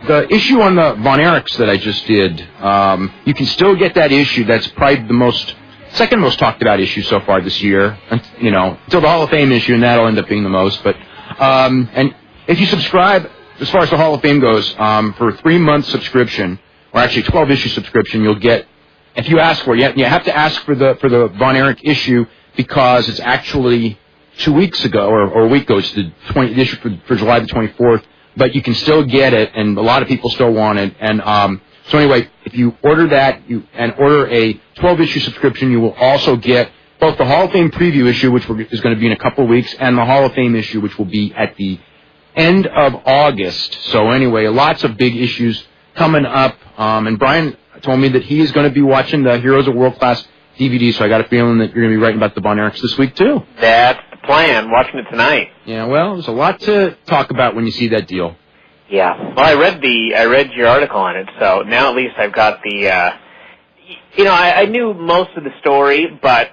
the issue on the Von Erichs that I just did, you can still get that issue. That's probably the second most talked about issue so far this year. Until the Hall of Fame issue, and that'll end up being the most. But and if you subscribe, as far as the Hall of Fame goes, for a 3-month subscription, or actually 12-issue subscription, you'll get. If you ask for it, you have to ask for the Von Erich issue because it's actually 2 weeks ago or a week ago. It's the issue for July the 24th. But you can still get it, and a lot of people still want it. And so anyway, if you order that and order a 12-issue subscription, you will also get both the Hall of Fame preview issue, which is going to be in a couple of weeks, and the Hall of Fame issue, which will be at the end of August. So anyway, lots of big issues coming up. And Brian told me that he is going to be watching the Heroes of World Class DVD, so I got a feeling that you're going to be writing about the Von Erichs this week, too. That's the plan. Watching it tonight. Yeah, well, there's a lot to talk about when you see that deal. Yeah. Well, I read your article on it, so now at least I've got the, I knew most of the story, but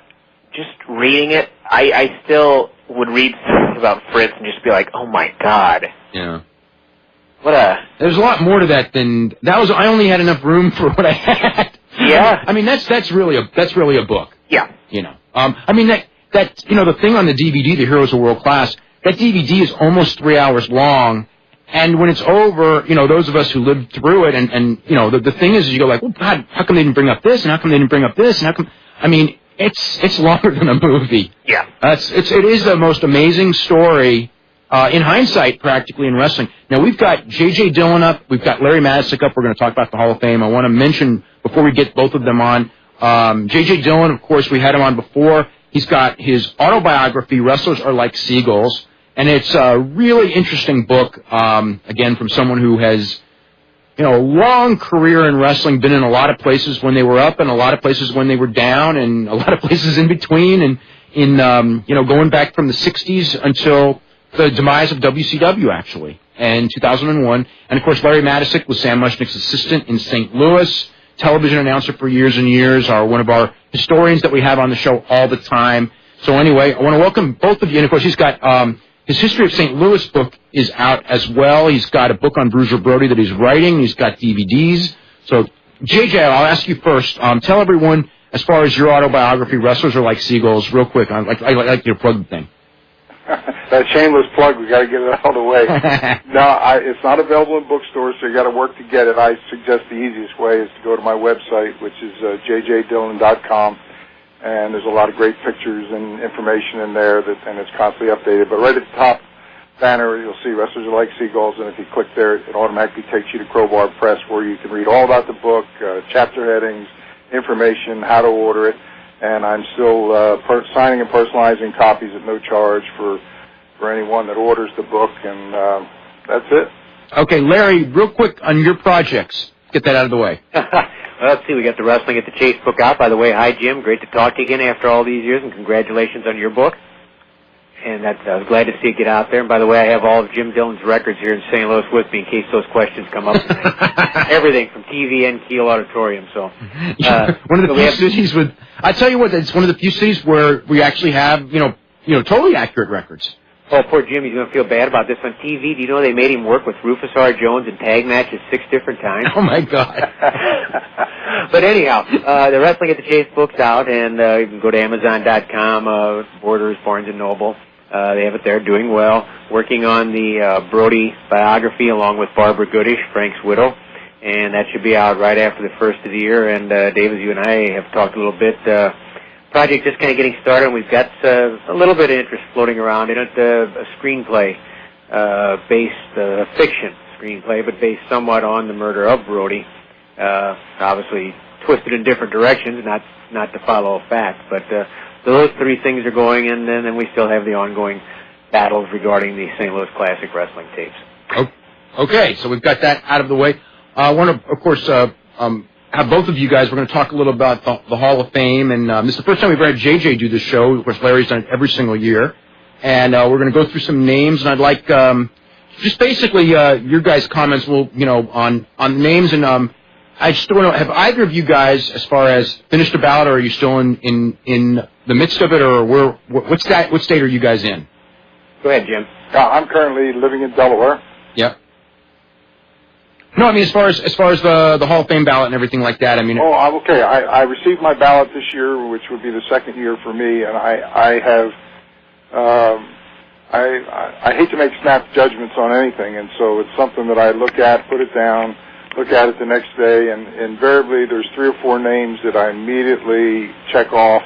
just reading it, I still would read something about Fritz and just be like, oh my God. Yeah. There's a lot more to that than that was. I only had enough room for what I had. Yeah. I mean, that's really a book. Yeah. I mean that the thing on the DVD, the Heroes of World Class, that DVD is almost 3 hours long, and when it's over, those of us who lived through it, and the thing is you go like, well, God, how come they didn't bring up this, and how come they didn't bring up this, and how come? I mean, it's longer than a movie. Yeah. It is the most amazing story. In hindsight, practically, in wrestling. Now, we've got J.J. Dillon up. We've got Larry Matysik up. We're going to talk about the Hall of Fame. I want to mention, before we get both of them on, J.J. Dillon, of course, we had him on before. He's got his autobiography, Wrestlers Are Like Seagulls, and it's a really interesting book, again, from someone who has, a long career in wrestling, been in a lot of places when they were up and a lot of places when they were down and a lot of places in between, and going back from the 60s until the demise of WCW, actually, in 2001. And, of course, Larry Matysik was Sam Mushnick's assistant in St. Louis, television announcer for years and years, one of our historians that we have on the show all the time. So, anyway, I want to welcome both of you. And, of course, he's got his History of St. Louis book is out as well. He's got a book on Bruiser Brody that he's writing. He's got DVDs. So, JJ, I'll ask you first. Tell everyone, as far as your autobiography, Wrestlers Are Like Seagulls, real quick. I like your plug thing. That shameless plug, we got to get it out of the way. No, it's not available in bookstores, so you got to work to get it. I suggest the easiest way is to go to my website, which is jjdillon.com, and there's a lot of great pictures and information in there, and it's constantly updated. But right at the top banner, you'll see Wrestlers Are Like Seagulls, and if you click there, it automatically takes you to Crowbar Press, where you can read all about the book, chapter headings, information, how to order it. And I'm still signing and personalizing copies at no charge for anyone that orders the book, and that's it. Okay, Larry, real quick on your projects. Get that out of the way. Well, let's see. We got the Wrestling at the Chase book out. By the way, hi, Jim. Great to talk to you again after all these years, and congratulations on your book. And I was glad to see it get out there. And by the way, I have all of Jim Dillon's records here in St. Louis with me in case those questions come up. Everything from TV and Kiel Auditorium. So one of the few cities with. I tell you what, it's one of the few cities where we actually have totally accurate records. Oh, poor Jim, he's going to feel bad about this on TV. Do you know they made him work with Rufus R. Jones in tag matches 6 different times? Oh, my God. But anyhow, the Wrestling at the Chase book's out, and you can go to Amazon.com, Borders, Barnes & Noble. They have it there, doing well. Working on the Brody biography along with Barbara Goodish, Frank's widow. And that should be out right after the first of the year. And, Dave, as you and I have talked a little bit, project just kind of getting started, and we've got a little bit of interest floating around in it, a screenplay based fiction screenplay, but based somewhat on the murder of Brody. Obviously twisted in different directions, not to follow facts, but so those 3 things are going, and then we still have the ongoing battles regarding the St. Louis Classic wrestling tapes. Okay, so we've got that out of the way. I want to, of course, have both of you guys. We're going to talk a little about the Hall of Fame, and this is the first time we've ever had JJ do this show. Of course, Larry's done it every single year, and we're going to go through some names, and I'd like just basically your guys' comments, on names, and I just want to have either of you guys, as far as finished about, or are you still in the midst of it, or what state are you guys in? Go ahead, Jim. I'm currently living in Delaware. Yep. No, I mean as far as the Hall of Fame ballot and everything like that. I mean. Oh, I'm okay. I received my ballot this year, which would be the second year for me, and I have. I hate to make snap judgments on anything, and so it's something that I look at, put it down, look at it the next day, and invariably there's 3 or 4 names that I immediately check off,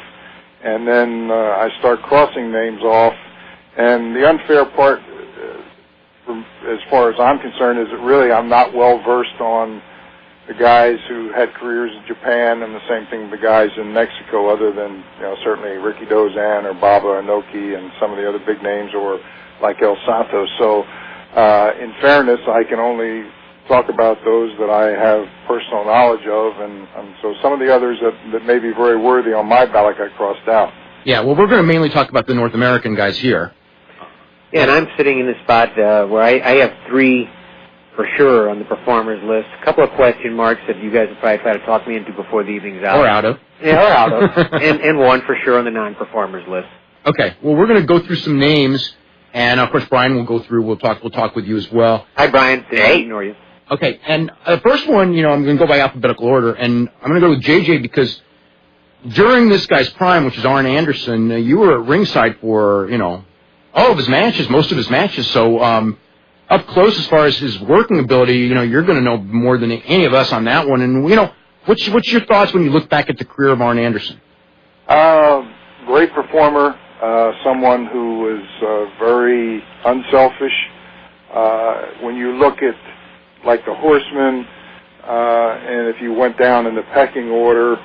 and then I start crossing names off. And the unfair part, as far as I'm concerned, is that really I'm not well versed on the guys who had careers in Japan, and the same thing with the guys in Mexico, other than certainly Ricky Dozan or Baba Inoki and some of the other big names, or like El Santos. So in fairness, I can only talk about those that I have personal knowledge of, and so some of the others that may be very worthy on my ballot got crossed out. Yeah, well, we're going to mainly talk about the North American guys here. Yeah, and I'm sitting in the spot where I have 3 for sure on the performers list. A couple of question marks that you guys will probably try to talk me into before the evening's out. Or out of. Yeah, or out of. and 1 for sure on the non-performers list. Okay. Well, we're going to go through some names, and of course Brian will go through. We'll talk with you as well. Hi, Brian. Hey. Ignore you. Okay, and the first one, I'm going to go by alphabetical order, and I'm going to go with JJ because during this guy's prime, which is Arn Anderson, you were at ringside for all of his matches, most of his matches. So up close as far as his working ability, you're going to know more than any of us on that one. And what's your thoughts when you look back at the career of Arn Anderson? Great performer, someone who was very unselfish. When you look at like the Horsemen, and if you went down in the pecking order,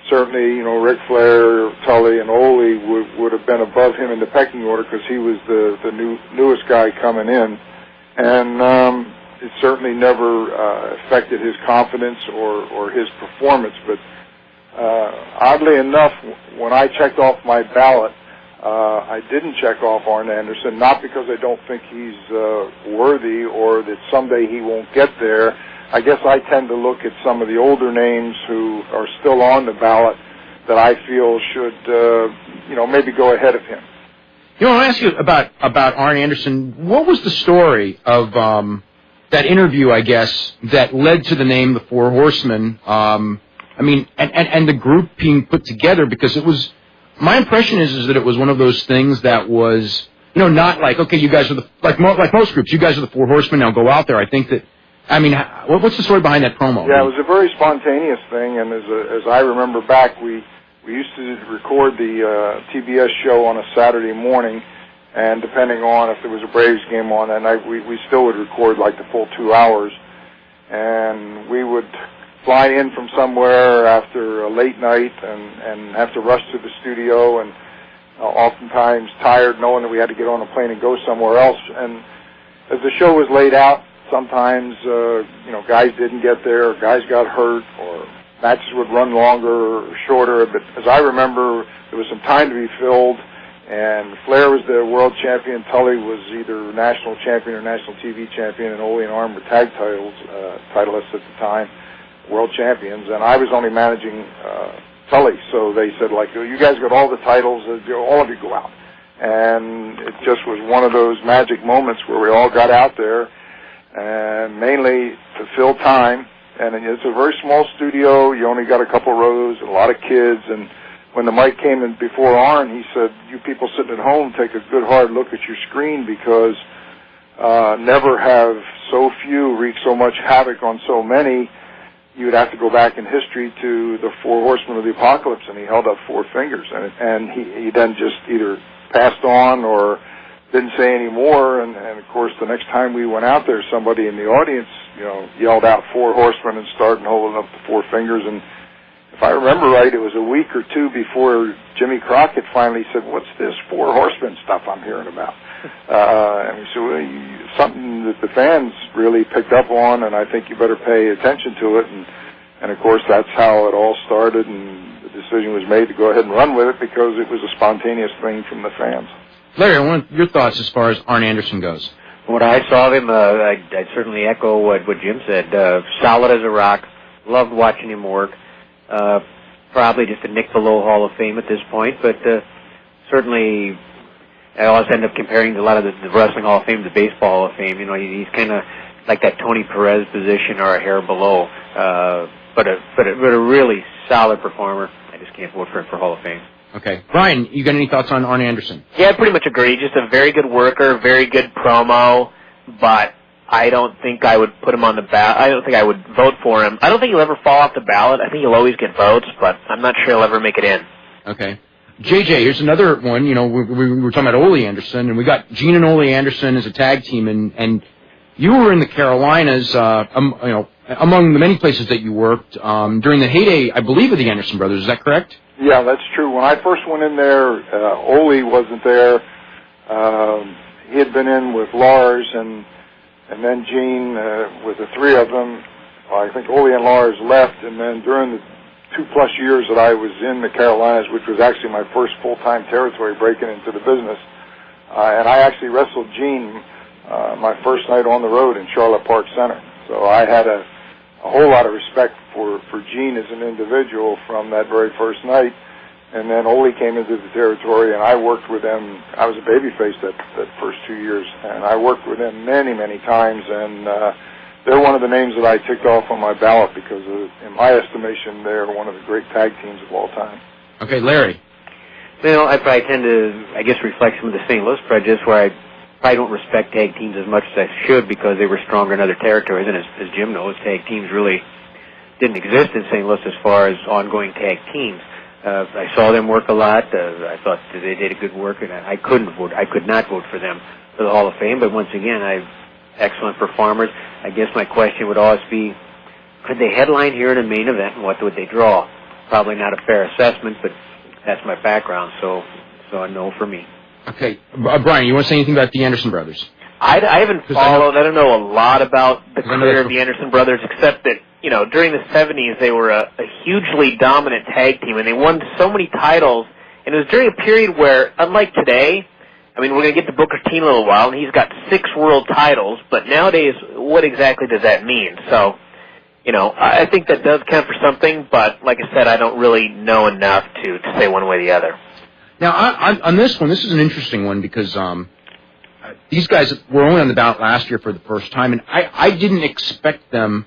certainly, Ric Flair, Tully, and Ole would have been above him in the pecking order because he was the newest guy coming in. And it certainly never affected his confidence or his performance. But oddly enough, when I checked off my ballot, I didn't check off Arn Anderson, not because I don't think he's worthy or that someday he won't get there. I guess I tend to look at some of the older names who are still on the ballot that I feel should, maybe go ahead of him. I want to ask you about Arn Anderson. What was the story of that interview, I guess, that led to the name The Four Horsemen? And the group being put together, because it was. My impression is that it was one of those things that was, not like, okay, you guys are like most groups, you guys are the Four Horsemen, now go out there. I think that, what's the story behind that promo? Yeah, it was a very spontaneous thing, and as I remember back, we used to record the TBS show on a Saturday morning, and depending on if there was a Braves game on that night, we still would record like the full 2 hours, and we would fly in from somewhere after a late night and have to rush to the studio, and oftentimes tired knowing that we had to get on a plane and go somewhere else. And as the show was laid out, sometimes guys didn't get there, or guys got hurt, or matches would run longer or shorter. But as I remember, there was some time to be filled, and Flair was the world champion, Tully was either national champion or national TV champion, and Ole and Arn were tag titleists at the time, world champions, and I was only managing Tully, so they said, you guys got all the titles, all of you go out. And it just was one of those magic moments where we all got out there, and mainly to fill time, and it's a very small studio, you only got a couple rows, and a lot of kids, and when the mic came in before Arn, he said, you people sitting at home, take a good hard look at your screen, because never have so few wreak so much havoc on so many. You would have to go back in history to the Four Horsemen of the Apocalypse, and he held up 4 fingers, and he then just either passed on or didn't say any more, and of course the next time we went out there, somebody in the audience, yelled out Four Horsemen and started holding up the 4 fingers, and if I remember right, it was a week or 2 before Jimmy Crockett finally said, what's this Four Horsemen stuff I'm hearing about? And we said, well, something that the fans really picked up on, and I think you better pay attention to it. And of course, that's how it all started, and the decision was made to go ahead and run with it because it was a spontaneous thing from the fans. Larry, I want your thoughts as far as Arn Anderson goes. When I saw him, I'd certainly echo what Jim said. Solid as a rock. Loved watching him work. Probably just a nick below Hall of Fame at this point, but certainly I always end up comparing a lot of the Wrestling Hall of Fame to the Baseball Hall of Fame. He's kind of like that Tony Perez position or a hair below. But a really solid performer. I just can't vote for him for Hall of Fame. Okay. Brian, you got any thoughts on Arnie Anderson? Yeah, I pretty much agree. Just a very good worker, very good promo, but I don't think I would put him on the ballot. I don't think I would vote for him. I don't think he'll ever fall off the ballot. I think he'll always get votes, but I'm not sure he'll ever make it in. Okay. JJ, here's another one. You know, we were talking about Ole Anderson, and we got Gene and Ole Anderson as a tag team, and you were in the Carolinas, among the many places that you worked during the heyday, I believe, of the Anderson brothers. Is that correct? Yeah, that's true. When I first went in there, Ole wasn't there. He had been in with Lars, and then Gene, with the three of them. I think Ole and Lars left, and then during the 2+ years that I was in the Carolinas, which was actually my first full-time territory breaking into the business, and I actually wrestled Gene my first night on the road in Charlotte Park Center. So I had a whole lot of respect for Gene as an individual from that very first night. And then Ole came into the territory, and I worked with them. I was a babyface that first 2 years, and I worked with them many, many times. And they're one of the names that I ticked off on my ballot because, in my estimation, they're one of the great tag teams of all time. Okay, Larry. Well, I probably tend to, reflect some of the St. Louis prejudice where I probably don't respect tag teams as much as I should because they were stronger in other territories. And as Jim knows, tag teams really didn't exist in St. Louis as far as ongoing tag teams. I saw them work a lot. I thought they did a good work, and I could not vote for them for the Hall of Fame. But once again, excellent performers. I guess my question would always be, could they headline here in a main event, and what would they draw? Probably not a fair assessment, but that's my background, so a no for me. Okay. Brian, you want to say anything about the Anderson brothers? I haven't followed. I don't know a lot about the career of the Anderson brothers, except that, during the 70s, they were a hugely dominant tag team, and they won so many titles, and it was during a period where, unlike today, we're going to get to Booker T in a little while, and he's got 6 world titles, but nowadays, what exactly does that mean? So, I think that does count for something, but like I said, I don't really know enough to say one way or the other. Now, on this one, this is an interesting one because these guys were only on the ballot last year for the first time, and I didn't expect them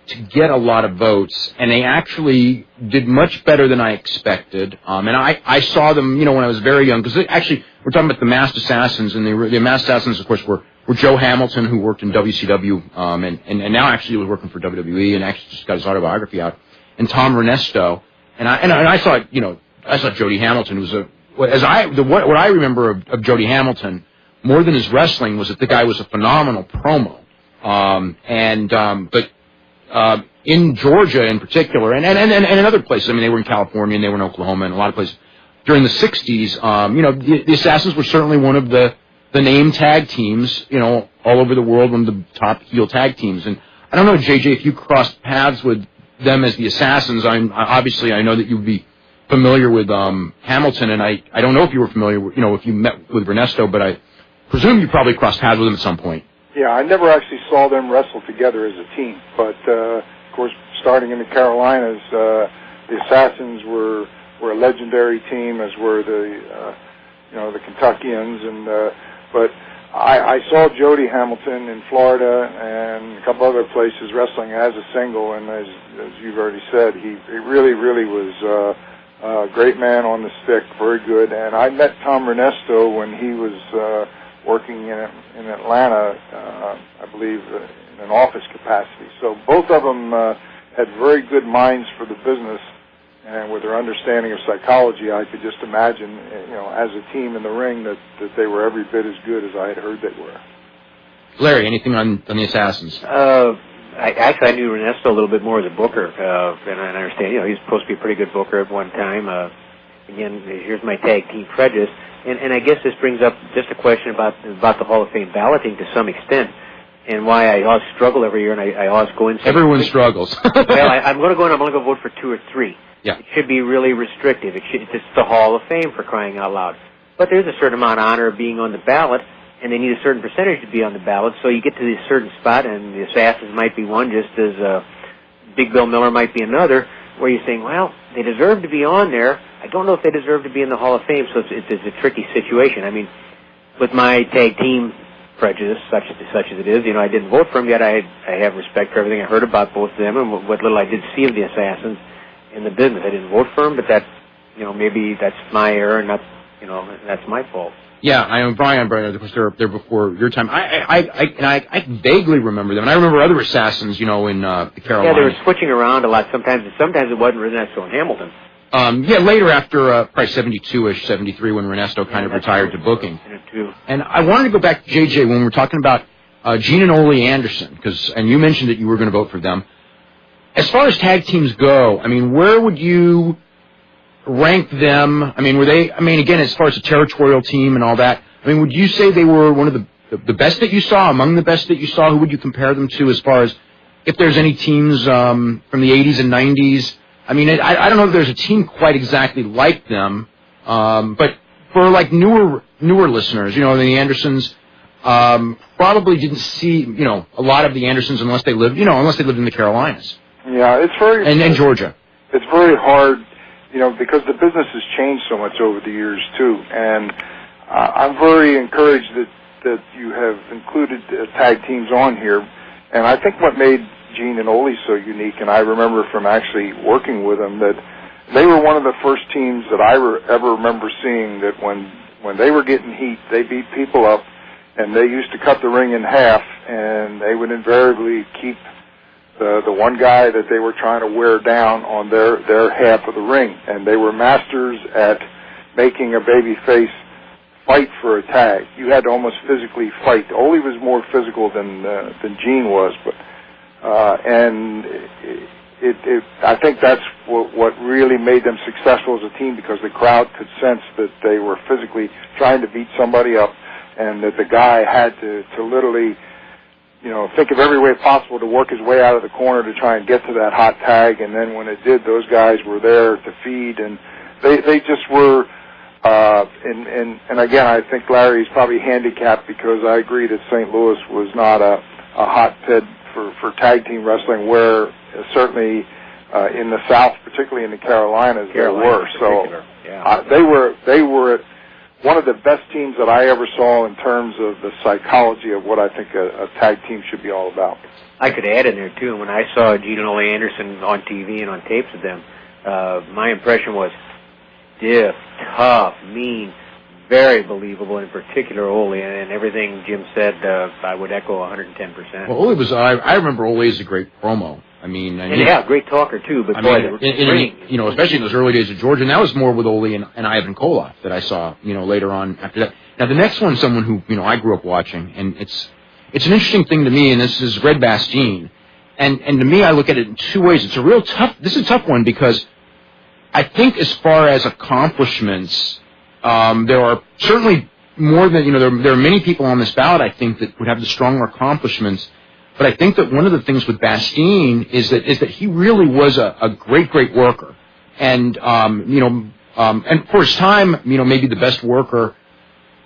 to get a lot of votes, and they actually did much better than I expected. And I saw them, when I was very young, because actually we're talking about the Masked Assassins, and the Masked Assassins, of course, were Joe Hamilton, who worked in WCW, and now actually was working for WWE, and actually just got his autobiography out, and Tom Ernesto, and I saw, I saw Jody Hamilton, who was what I remember of Jody Hamilton more than his wrestling was that the guy was a phenomenal promo, but in Georgia in particular, and in other places. They were in California and they were in Oklahoma and a lot of places. During the 60s, the Assassins were certainly one of the name tag teams, all over the world, one of the top heel tag teams. And I don't know, JJ, if you crossed paths with them as the Assassins, obviously I know that you'd be familiar with Hamilton, and I don't know if you were familiar with, if you met with Ernesto, but I presume you probably crossed paths with him at some point. Yeah, I never actually saw them wrestle together as a team, but of course, starting in the Carolinas, the Assassins were a legendary team, as were the Kentuckians, but I saw Jody Hamilton in Florida and a couple other places wrestling as a single, and as you've already said, he really was a great man on the stick, very good. And I met Tom Ernesto when he was working in Atlanta, I believe, in an office capacity. So both of them had very good minds for the business, and with their understanding of psychology, I could just imagine, as a team in the ring, that they were every bit as good as I had heard they were. Larry, anything on the Assassins? I knew Ernesto a little bit more as a booker, and I understand, he's supposed to be a pretty good booker at one time. Again, here's my tag team prejudice. And I guess this brings up just a question about the Hall of Fame balloting to some extent, and why I always struggle every year, and I always go in. Everyone struggles. Well, I'm going to go in. I'm going to go vote for 2 or 3. Yeah. It should be really restrictive. It's the Hall of Fame, for crying out loud. But there's a certain amount of honor of being on the ballot, and they need a certain percentage to be on the ballot. So you get to this certain spot, and the Assassins might be one, just as Big Bill Miller might be another, where you're saying, well, they deserve to be on there. I don't know if they deserve to be in the Hall of Fame, so it's a tricky situation. With my tag team prejudice, such as it is. I didn't vote for him, yet I have respect for everything I heard about both of them and what little I did see of the Assassins in the business. I didn't vote for him, but that's, maybe that's my error, and not, that's my fault. Yeah, I know Brian, of course, they're before your time. I vaguely remember them, and I remember other Assassins, in the Carolinas. Yeah, they were switching around a lot sometimes, and sometimes it wasn't Ernesto and Hamilton. Later after probably 72-ish, 73, when Ernesto kind of retired to booking. And I wanted to go back to JJ when we were talking about Gene and Ole Anderson, and you mentioned that you were going to vote for them. As far as tag teams go, where would you rank them? Were they? Again, as far as a territorial team and all that, would you say they were one of the best that you saw, among the best that you saw? Who would you compare them to as far as if there's any teams from the 80s and 90s? I don't know if there's a team quite exactly like them, but for like newer listeners, the Andersons probably didn't see a lot of the Andersons unless they lived in the Carolinas. Yeah, it's very and Georgia. It's very hard, because the business has changed so much over the years too, and I'm very encouraged that you have included tag teams on here, and I think what made Gene and Ole so unique, and I remember from actually working with them that they were one of the first teams that I ever remember seeing that when they were getting heat, they beat people up, and they used to cut the ring in half, and they would invariably keep the one guy that they were trying to wear down on their half of the ring, and they were masters at making a baby face fight for a tag. You had to almost physically fight. Ole was more physical than Gene was, but and I think that's what really made them successful as a team, because the crowd could sense that they were physically trying to beat somebody up, and that the guy had to literally, think of every way possible to work his way out of the corner to try and get to that hot tag, and then when it did, those guys were there to feed, and they just were, and again, I think Larry's probably handicapped, because I agree that St. Louis was not a hotbed for tag team wrestling, where certainly in the South, particularly in the Carolinas, there were. So they were one of the best teams that I ever saw in terms of the psychology of what I think a tag team should be all about. I could add in there too. When I saw Gene and Ole Anderson on TV and on tapes of them, my impression was stiff, tough, mean, very believable, in particular Ole, and everything Jim said, I would echo 110%. Well, Ole was, I remember Ole as a great promo. Great talker too, but especially in those early days of Georgia, and that was more with Ole and Ivan Koloff that I saw, later on after that. Now, the next one, someone who, I grew up watching, and it's an interesting thing to me, and this is Red Bastien, and to me, I look at it in two ways. This is a tough one, because I think as far as accomplishments, there are certainly more than, there are many people on this ballot, I think, that would have the stronger accomplishments. But I think that one of the things with Bastien is that he really was a great worker. And, and for his time, maybe the best worker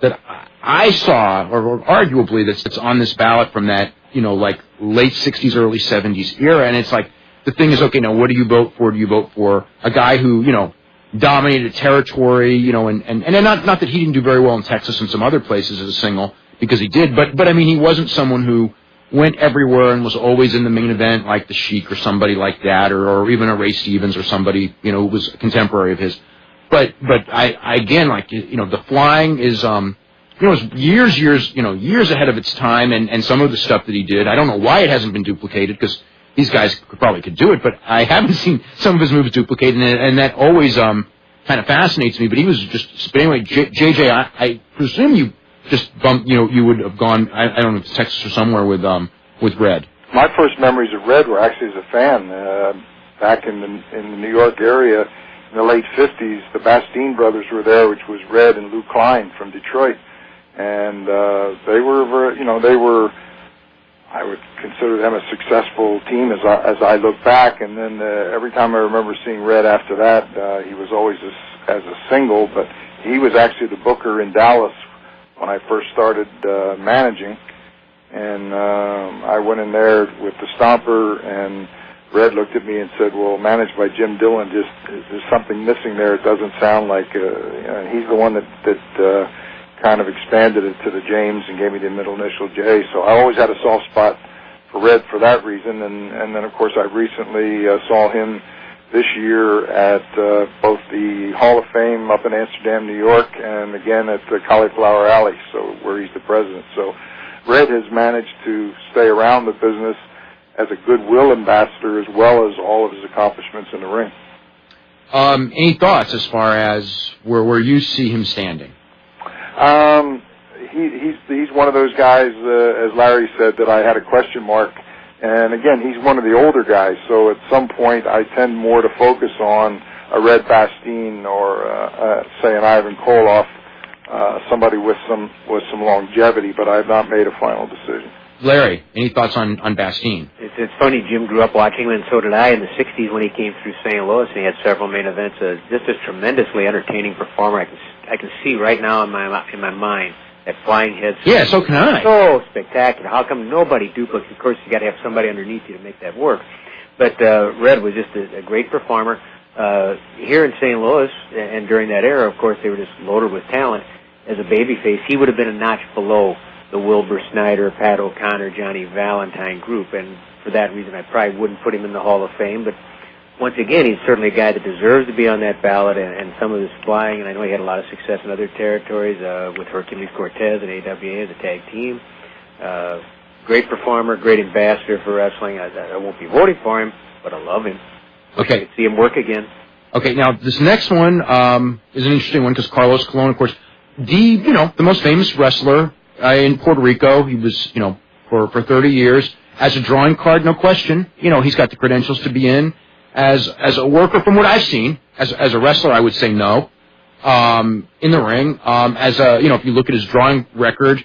that I saw, or arguably that's on this ballot from that, like late 60s, early 70s era. And it's like, the thing is, okay, now what do you vote for? Do you vote for a guy who, dominated territory, and not that he didn't do very well in Texas and some other places as a single, because he did, but he wasn't someone who went everywhere and was always in the main event like the Sheik or somebody like that, or even a Ray Stevens or somebody, who was a contemporary of his. But I again, like, the flying is, is years ahead of its time, and some of the stuff that he did, I don't know why it hasn't been duplicated, because these guys probably could do it, but I haven't seen some of his moves duplicated, and that always kind of fascinates me. But he was just, but anyway, JJ, I presume you just bumped, you would have gone, I don't know if it's Texas or somewhere with Red. My first memories of Red were actually as a fan back in the New York area in the late 50s. The Bastien brothers were there, which was Red and Lou Klein from Detroit, and they were. I would consider them a successful team as I look back, and then every time I remember seeing Red after that, he was always as a single, but he was actually the booker in Dallas when I first started managing, and I went in there with the Stomper, and Red looked at me and said, well, managed by Jim Dillon, there's something missing there. It doesn't sound like, he's the one that kind of expanded it to the James and gave me the middle initial J. So I always had a soft spot for Red for that reason. And then, of course, I recently saw him this year at both the Hall of Fame up in Amsterdam, New York, and again at the Cauliflower Alley, so where he's the president. So Red has managed to stay around the business as a goodwill ambassador as well as all of his accomplishments in the ring. Any thoughts as far as where you see him standing? He's one of those guys, as Larry said, that I had a question mark. And again, he's one of the older guys, so at some point I tend more to focus on a Red Bastien or, say, an Ivan Koloff, somebody with some longevity, but I have not made a final decision. Larry, any thoughts on Bastien? It's funny, Jim grew up watching him, and so did I in the 60s when he came through St. Louis, and he had several main events. Just a tremendously entertaining performer. I can see right now in my mind that flying head. Yeah, so can I. So spectacular. How come nobody duplicates? Of course, you got to have somebody underneath you to make that work. But Red was just a great performer. Here in St. Louis, and during that era, of course, they were just loaded with talent. As a babyface, he would have been a notch below the Wilbur Snyder, Pat O'Connor, Johnny Valentine group, and for that reason, I probably wouldn't put him in the Hall of Fame. But once again, he's certainly a guy that deserves to be on that ballot, and some of his flying, and I know he had a lot of success in other territories with Hercules Cortez and AWA as a tag team. Great performer, great ambassador for wrestling. I won't be voting for him, but I love him. Okay. I could see him work again. Okay, now this next one is an interesting one because Carlos Colon, of course, the most famous wrestler in Puerto Rico. He was, for 30 years as a drawing card, no question. He's got the credentials to be in. As a worker, from what I've seen, as a wrestler, I would say no. In the ring, if you look at his drawing record,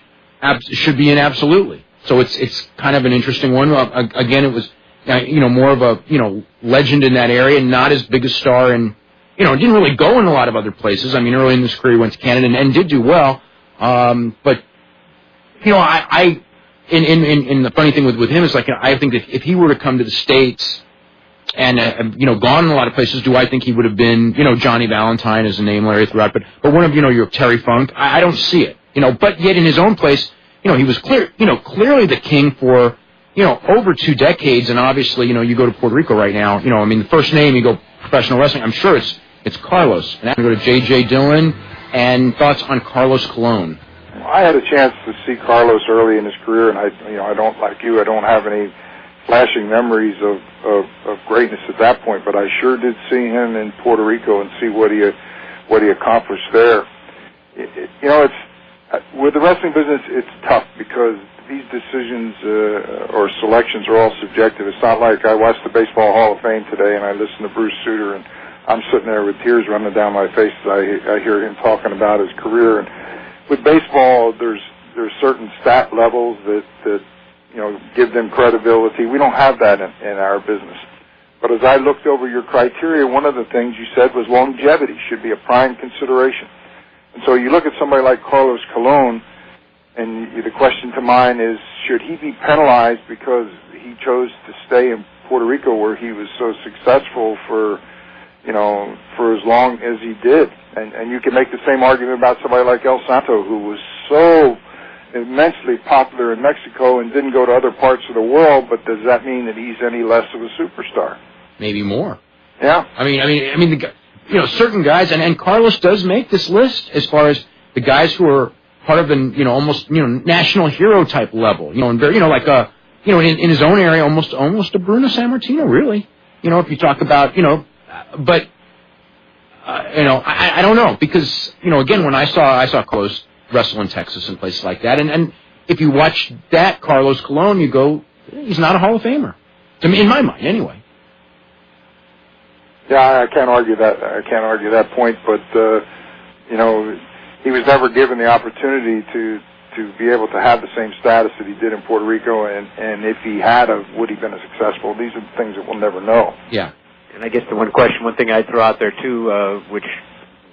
should be in absolutely. So it's kind of an interesting one. Again, it was, more of a, legend in that area, not as big a star, and didn't really go in a lot of other places. I mean, early in his career, he went to Canada and did do well. But in the funny thing with him is I think that if he were to come to the States and gone in a lot of places, do I think he would have been Johnny Valentine as a name Larry threw out, but one of your Terry Funk, I don't see it. But yet in his own place, he was clearly the king for over 2 decades, and obviously you go to Puerto Rico right now, the first name you go professional wrestling, I'm sure it's Carlos. And I'm going to go to J.J. Dillon, and thoughts on Carlos Colon. I had a chance to see Carlos early in his career, and I don't, like you, I don't have any flashing memories of greatness at that point, but I sure did see him in Puerto Rico and see what he accomplished there. It's with the wrestling business, it's tough because these decisions or selections are all subjective. It's not like I watched the Baseball Hall of Fame today and I listened to Bruce Sutter and I'm sitting there with tears running down my face as I hear him talking about his career. And with baseball, there's certain stat levels that give them credibility. We don't have that in our business. But as I looked over your criteria, one of the things you said was longevity should be a prime consideration. And so you look at somebody like Carlos Colon, and the question to mind is, should he be penalized because he chose to stay in Puerto Rico where he was so successful for as long as he did? And you can make the same argument about somebody like El Santo, who was so immensely popular in Mexico and didn't go to other parts of the world, but does that mean that he's any less of a superstar? Maybe more. Yeah. I mean, certain guys, and Carlos does make this list as far as the guys who are part of the, almost, national hero type level, and very, in his own area, almost a Bruno Sammartino, really. If you talk about, but, I don't know, because, again, when I saw Carlos wrestle in Texas and places like that, and if you watch that Carlos Colon, you go, he's not a Hall of Famer. To me, in my mind, anyway. Yeah, I can't argue that point, but, he was never given the opportunity to be able to have the same status that he did in Puerto Rico, and if he had, would he have been as successful? These are things that we'll never know. Yeah. And I guess one thing I'd throw out there, too, which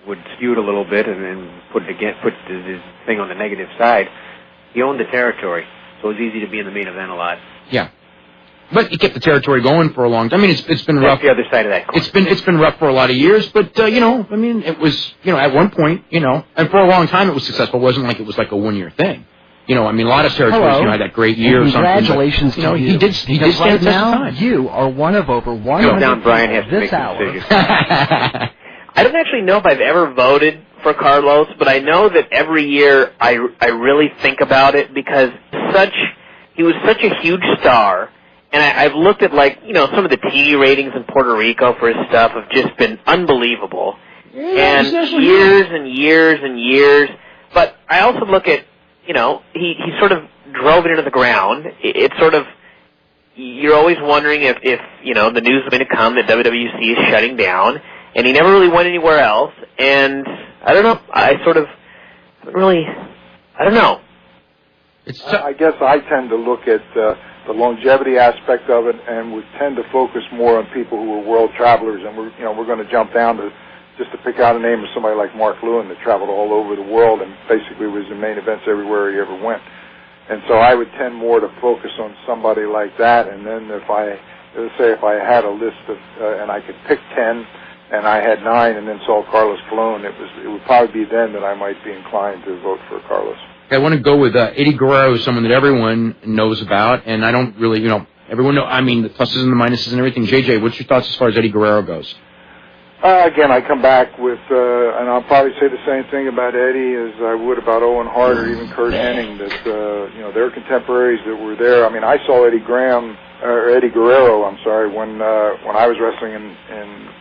would skew it a little bit and put this thing on the negative side, he owned the territory, so it was easy to be in the main event a lot. Yeah. But he kept the territory going for a long time. I mean, it's been rough. That's the other side of that coin. It's been rough for a lot of years, but I mean, it was at one point, and for a long time it was successful. It wasn't like it was like a 1 year thing. I mean, a lot of territories, had that great year or something. Congratulations to you. He did stand the test of time. You are one of over 100 down, Brian has to this make a hour. decision. I don't actually know if I've ever voted for Carlos, but I know that every year I really think about it because he was such a huge star, and I've looked at some of the TV ratings in Puerto Rico for his stuff have just been unbelievable, and years and years and years. But I also look at he sort of drove it into the ground. It's sort of you're always wondering if the news is going to come that WWC is shutting down. And he never really went anywhere else, and I don't know. I don't know. I guess I tend to look at the longevity aspect of it, and we tend to focus more on people who are world travelers. And we're going to jump down to just to pick out a name of somebody like Mark Lewin that traveled all over the world and basically was in main events everywhere he ever went. And so I would tend more to focus on somebody like that. And then if I had a list of and I could pick 10. And I had 9 and then saw Carlos Colon, it would probably be then that I might be inclined to vote for Carlos. I want to go with Eddie Guerrero, someone that everyone knows about, and I don't really, everyone I mean, the pluses and the minuses and everything. JJ, what's your thoughts as far as Eddie Guerrero goes? Again, I come back with, and I'll probably say the same thing about Eddie as I would about Owen Hart or even Curt Hennig, that, they're contemporaries that were there. I mean, I saw Eddie Guerrero, when I was wrestling in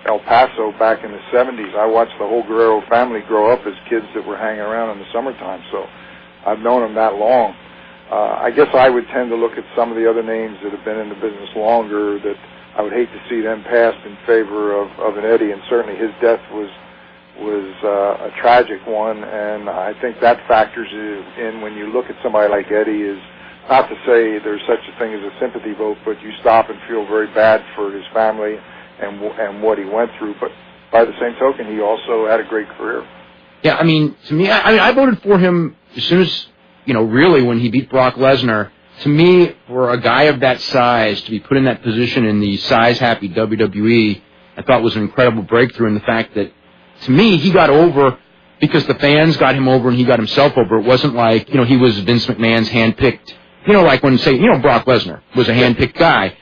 El Paso back in the 70s. I watched the whole Guerrero family grow up as kids that were hanging around in the summertime, so I've known them that long. I guess I would tend to look at some of the other names that have been in the business longer that I would hate to see them passed in favor of an Eddie, and certainly his death was a tragic one, and I think that factors in when you look at somebody like Eddie. Is not to say there's such a thing as a sympathy vote, but you stop and feel very bad for his family and what he went through. But by the same token, he also had a great career. Yeah, I mean, to me, I voted for him as soon as, really when he beat Brock Lesnar. To me, for a guy of that size to be put in that position in the size-happy WWE, I thought was an incredible breakthrough in the fact that, to me, he got over because the fans got him over and he got himself over. It wasn't like, he was Vince McMahon's handpicked, like when, say, Brock Lesnar was a handpicked guy.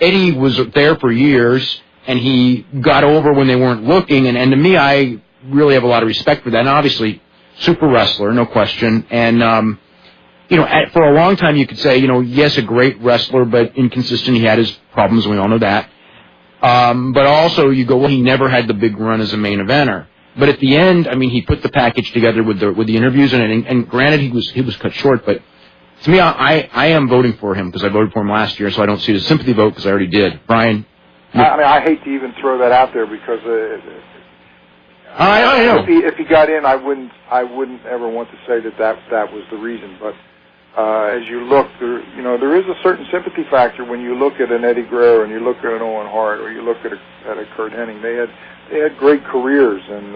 Eddie was there for years, and he got over when they weren't looking, and to me, I really have a lot of respect for that. And obviously, super wrestler, no question, and, for a long time you could say, yes, a great wrestler, but inconsistent. He had his problems, and we all know that. But also you go, well, he never had the big run as a main eventer. But at the end, I mean, he put the package together with the interviews, and granted, he was cut short, but to me, I am voting for him because I voted for him last year, so I don't see it as a sympathy vote because I already did. Brian? I hate to even throw that out there because I know. If he got in, I wouldn't ever want to say that was the reason, but as you look, there is a certain sympathy factor when you look at an Eddie Guerrero and you look at an Owen Hart or you look at a Curt Hennig. They had great careers, and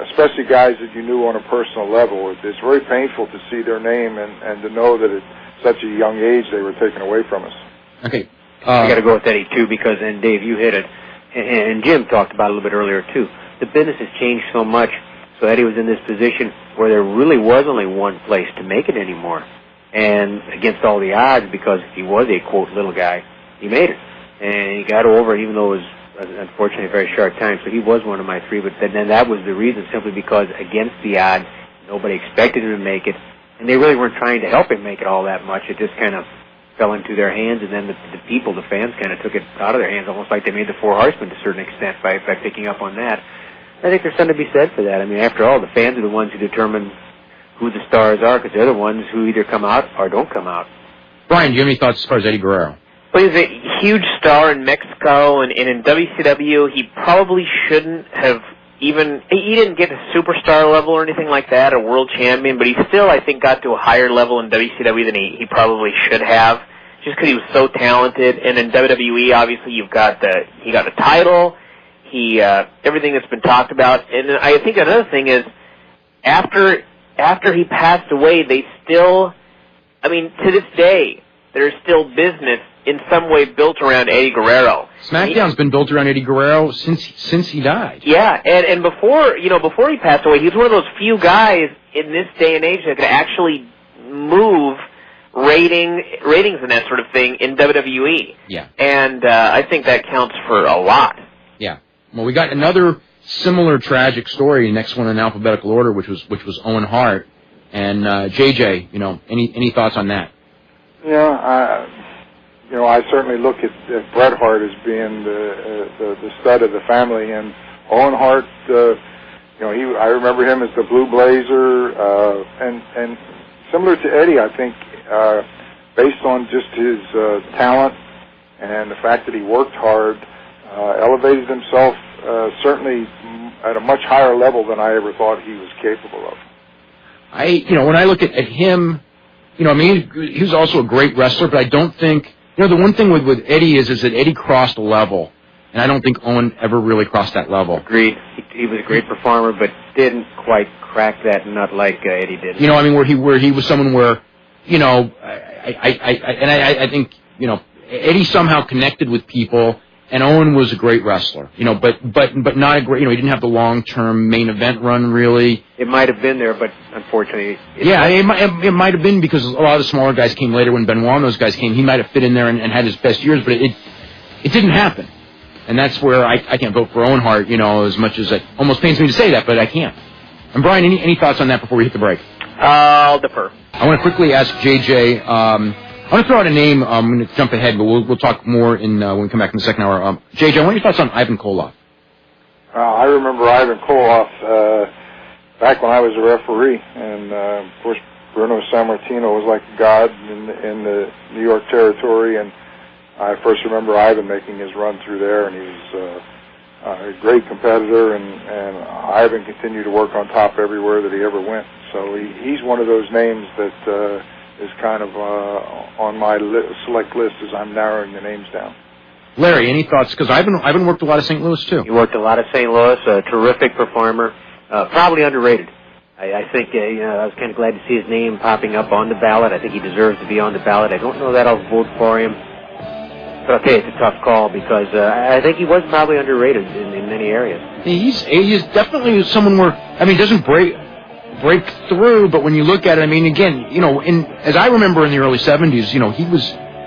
especially guys that you knew on a personal level. It's very painful to see their name and to know that at such a young age they were taken away from us. Okay, I got to go with Eddie too because, and Dave, you hit it, and Jim talked about it a little bit earlier too. The business has changed so much. So Eddie was in this position where there really was only one place to make it anymore. And against all the odds, because he was a, quote, little guy, he made it. And he got over it, even though it was, unfortunately, a very short time. So he was one of my 3. But then that was the reason, simply because against the odds, nobody expected him to make it. And they really weren't trying to help him make it all that much. It just kind of fell into their hands. And then the people, the fans, kind of took it out of their hands, almost like they made the Four Horsemen to a certain extent by picking up on that. I think there's something to be said for that. I mean, after all, the fans are the ones who determine who the stars are because they're the ones who either come out or don't come out. Brian, do you have any thoughts as far as Eddie Guerrero? Well, he's a huge star in Mexico, and in WCW, he probably shouldn't have even... He didn't get to superstar level or anything like that, or world champion, but he still, I think, got to a higher level in WCW than he probably should have, just because he was so talented. And in WWE, obviously, he got a title... everything that's been talked about, and I think another thing is, after he passed away, they still, I mean, to this day, that are still business in some way built around Eddie Guerrero. SmackDown's been built around Eddie Guerrero since he died. Yeah, and before he passed away, he was one of those few guys in this day and age that could actually move ratings and that sort of thing in WWE. Yeah. And I think that counts for a lot. Yeah. Well, we got another similar tragic story, next one in alphabetical order, which was Owen Hart. And JJ, any thoughts on that? Yeah, I certainly look at Bret Hart as being the stud of the family, and Owen Hart, I remember him as the Blue Blazer, and similar to Eddie, I think, based on just his talent and the fact that he worked hard, elevated himself certainly at a much higher level than I ever thought he was capable of. When I look at him, he was also a great wrestler, but I don't think, the one thing with Eddie is that Eddie crossed a level, and I don't think Owen ever really crossed that level. Agreed. He was a great performer, but didn't quite crack that nut like Eddie did. Where he was someone where, I think, Eddie somehow connected with people, and Owen was a great wrestler, but not a great, he didn't have the long-term main event run, really. It might have been there, but unfortunately... It might have been because a lot of the smaller guys came later. When Benoit and those guys came, he might have fit in there and had his best years, but it didn't happen. And that's where I can't vote for Owen Hart, as much as it almost pains me to say that, but I can't. And Brian, any thoughts on that before we hit the break? I'll defer. I want to quickly ask JJ, I want to throw out a name. I'm going to jump ahead, but we'll talk more when we come back in the second hour. JJ, what are your thoughts on Ivan Koloff? I remember Ivan Koloff back when I was a referee, and of course Bruno Sammartino was like a god in the New York territory, and I first remember Ivan making his run through there, and he was a great competitor, and Ivan continued to work on top everywhere that he ever went. So he's one of those names that is kind of on my select list as I'm narrowing the names down. Larry, any thoughts? Because Ivan worked a lot of St. Louis, too. He worked a lot of St. Louis, a terrific performer, probably underrated. I think, I was kind of glad to see his name popping up on the ballot. I think he deserves to be on the ballot. I don't know that I'll vote for him. But okay, it's a tough call because I think he was probably underrated in many areas. He's definitely someone where, he doesn't break through, but when you look at it, again, as I remember in the early 70s,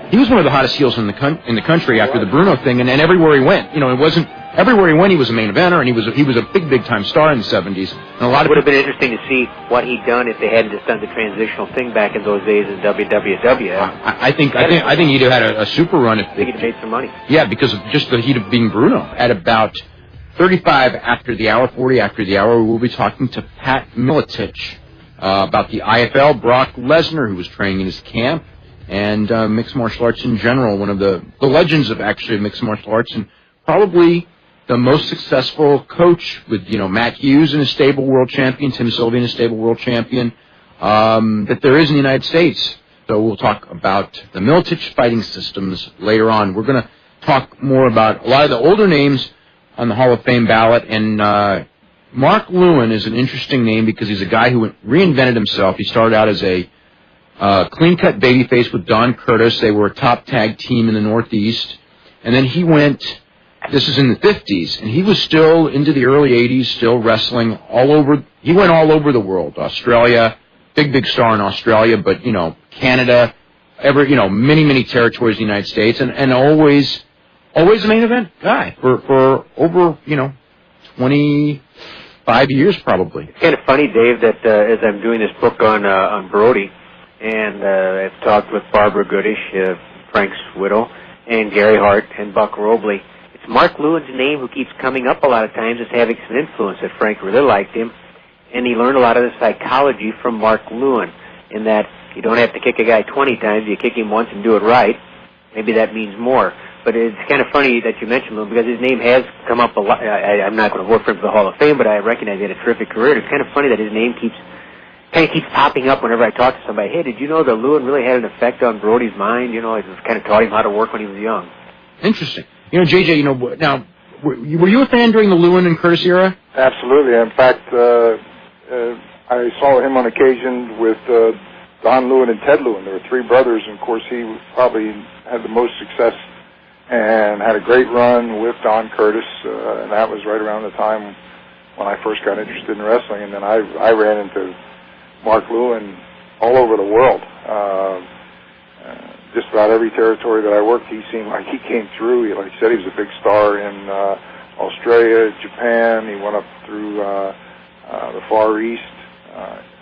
he was one of the hottest heels in the country after the Bruno thing, and everywhere he went, it wasn't everywhere he went, he was a main eventer, and he was a big time star in the 70s. And a lot it would have been interesting to see what he'd done if they hadn't just done the transitional thing back in those days in WWW. I think he'd have had a super run if he'd have made some money. Yeah, because of just the heat of being Bruno. At about 35 after the hour, 40 after the hour, we'll be talking to Pat Miletich about the IFL, Brock Lesnar, who was training in his camp, and mixed martial arts in general, one of the legends of actually mixed martial arts, and probably the most successful coach with, Matt Hughes in a stable world champion, Tim Sylvia in a stable world champion, that there is in the United States. So we'll talk about the Miletich fighting systems later on. We're going to talk more about a lot of the older names on the Hall of Fame ballot, and Mark Lewin is an interesting name because he's a guy who reinvented himself. He started out as a clean-cut babyface with Don Curtis. They were a top tag team in the Northeast, and then he went... This is in the 50s, and he was still into the early 80s, still wrestling all over. He went all over the world. Australia, big star in Australia, but, Canada, many territories in the United States, and always a main event guy for over, 25 years probably. It's kind of funny, Dave, that as I'm doing this book on Brody, and I've talked with Barbara Goodish, Frank's widow, and Gary Hart and Buck Robley. Mark Lewin's name who keeps coming up a lot of times as having some influence, that Frank really liked him, and he learned a lot of the psychology from Mark Lewin, in that you don't have to kick a guy 20 times, you kick him once and do it right. Maybe that means more. But it's kind of funny that you mentioned him, because his name has come up a lot. I'm not going to vote for him for the Hall of Fame, but I recognize he had a terrific career. It's kind of funny that his name keeps popping up whenever I talk to somebody. Hey, did you know that Lewin really had an effect on Brody's mind? It just kind of taught him how to work when he was young. Interesting. JJ, now, were you a fan during the Lewin and Curtis era? Absolutely. In fact, I saw him on occasion with Don Lewin and Ted Lewin. There were three brothers, and of course he probably had the most success and had a great run with Don Curtis, and that was right around the time when I first got interested in wrestling. And then I ran into Mark Lewin all over the world. Just about every territory that I worked, he seemed like he came through. Like I said, he was a big star in Australia, Japan. He went up through the Far East.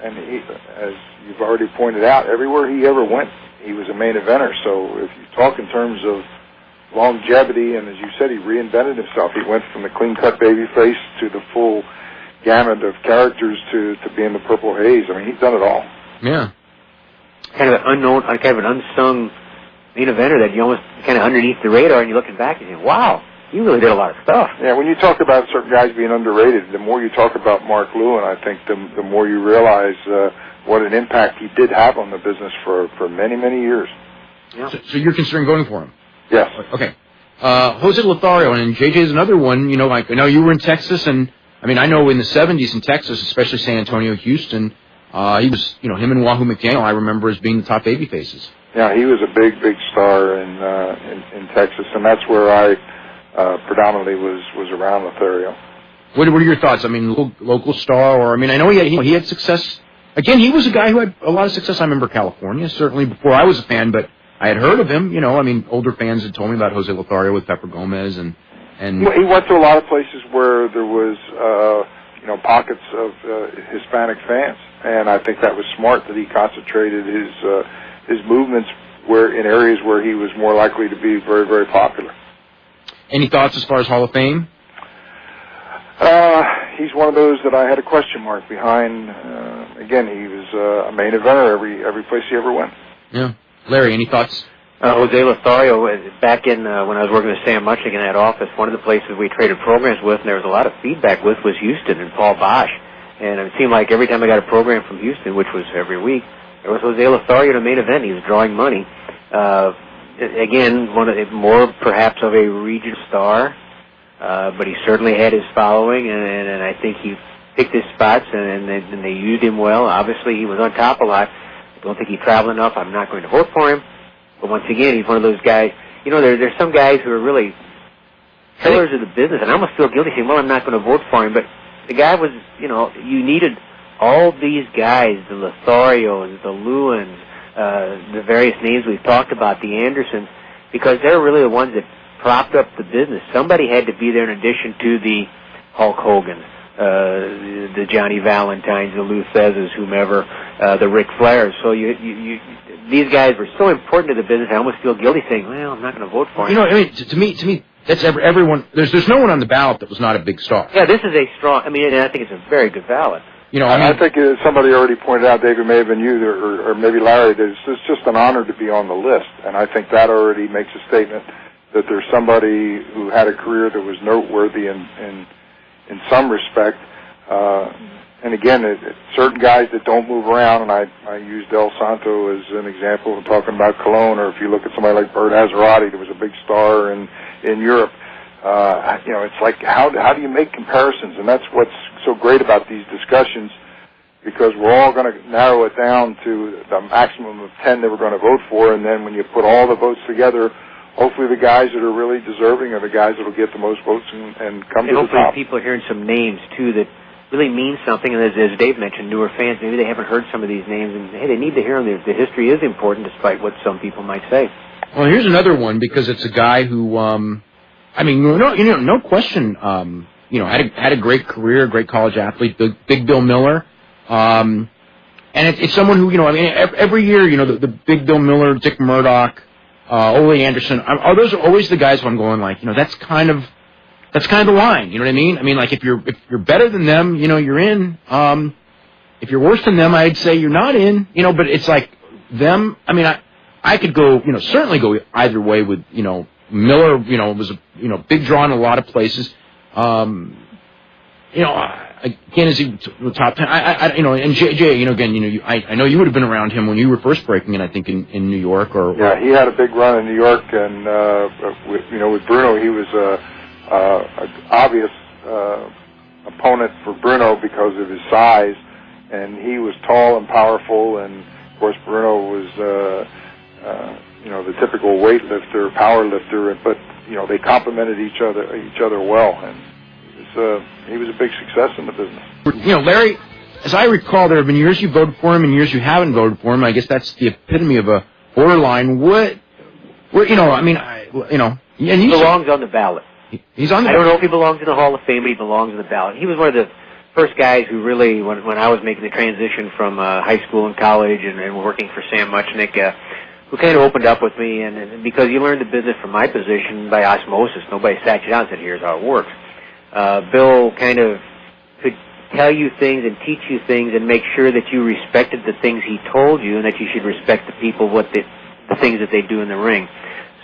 And he, as you've already pointed out, everywhere he ever went, he was a main eventer. So if you talk in terms of longevity, and as you said, he reinvented himself. He went from the clean-cut babyface to the full gamut of characters to being the Purple Haze. I mean, he's done it all. Yeah. Kind of an unknown, kind of an unsung main eventer that you almost kind of underneath the radar, and you're looking back and you think, wow, you really did a lot of stuff. Yeah, when you talk about certain guys being underrated, the more you talk about Mark Lewin, I think the more you realize what an impact he did have on the business for many, many years. Yeah. So you're considering going for him? Yes. Okay. Jose Lothario, and JJ is another one, you know, like, I know you were in Texas, and, I mean, I know in the 70s in Texas, especially San Antonio, Houston, he was, you know, him and Wahoo McDaniel, I remember as being the top baby faces. Yeah, he was a big star in Texas, and that's where I predominantly was around Lothario. What are your thoughts? I mean, local star, or, I mean, I know he had success. Again, he was a guy who had a lot of success. I remember California, certainly before I was a fan, but I had heard of him, you know. I mean, older fans had told me about Jose Lothario with Pepper Gomez, and well, he went to a lot of places where there was, you know, pockets of Hispanic fans, and I think that was smart that he concentrated his movements in areas where he was more likely to be very, very popular. Any thoughts as far as Hall of Fame? He's one of those that I had a question mark behind. Again, he was a main eventer every place he ever went. Yeah. Larry, any thoughts? Jose Lothario, back in when I was working with Sam Muchnick in that office, one of the places we traded programs with, and there was a lot of feedback with, was Houston and Paul Bosch. And it seemed like every time I got a program from Houston, which was every week, there was Jose Lothario in a main event. He was drawing money. Again, more perhaps of a regional star, but he certainly had his following, and I think he picked his spots, and they used him well. Obviously, he was on top a lot. I don't think he traveled enough. I'm not going to vote for him. But once again, he's one of those guys. You know, there's some guys who are really pillars of the business, and I almost feel guilty saying, well, I'm not going to vote for him. But the guy was, you know, you needed all these guys, the Lotharios, the Lewins, the various names we've talked about, the Andersons, because they're really the ones that propped up the business. Somebody had to be there in addition to the Hulk Hogan, the Johnny Valentines, the Lou Theszes, whomever, the Ric Flairs. So these guys were so important to the business. I almost feel guilty saying, well, I'm not going to vote for him. You know, I mean, to me, that's everyone. There's no one on the ballot that was not a big star. Yeah, this is a strong. I mean, and I think it's a very good ballot. You know, I mean, I think somebody already pointed out, David, may have been you or maybe Larry, that it's just an honor to be on the list, and I think that already makes a statement that there's somebody who had a career that was noteworthy in some respect. And again, certain guys that don't move around, and I used Del Santo as an example of talking about Cologne, or if you look at somebody like Bert Azarati, that was a big star in Europe. You know, it's like, how do you make comparisons? And that's what's so great about these discussions, because we're all going to narrow it down to the maximum of 10 that we're going to vote for, and then when you put all the votes together, hopefully the guys that are really deserving are the guys that will get the most votes and come to the top. Hopefully people are hearing some names, too, that really mean something, and as Dave mentioned, newer fans, maybe they haven't heard some of these names, and hey, they need to hear them. The history is important, despite what some people might say. Well, here's another one, because it's a guy who, I mean, no question, you know, had a great career, great college athlete, Big Bill Miller, and it's someone who, you know, I mean, every year, you know, the Big Bill Miller, Dick Murdoch, Ole Anderson, those are always the guys who I'm going like, you know, that's kind of the line, you know what I mean? I mean, like, if you're better than them, you know, you're in. If you're worse than them, I'd say you're not in, you know, but it's like them. I mean, I could go, you know, certainly go either way with, you know, Miller, you know, was a, you know, big draw in a lot of places. You know, again, is he top 10? I you know, and JJ, you know, again, you know, I know you would have been around him when you were first breaking in, I think, in New York, or yeah, he had a big run in New York, and with Bruno, he was an obvious opponent for Bruno because of his size, and he was tall and powerful, and Of course, Bruno was, the typical weightlifter, power lifter, but they complemented each other well, and he was a big success in the business. Larry, as I recall, there have been years you voted for him and years you haven't voted for him. I guess that's the epitome of a borderline. And he belongs on the ballot. He's on the ballot. I don't know if he belongs in the Hall of Fame, but he belongs in the ballot. He was one of the first guys who really, when I was making the transition from high school and college and working for Sam Muchnick, who kind of opened up with me, and because you learned the business from my position by osmosis. Nobody sat you down and said, here's how it works. Bill kind of could tell you things and teach you things and make sure that you respected the things he told you and that you should respect the people, the things that they do in the ring.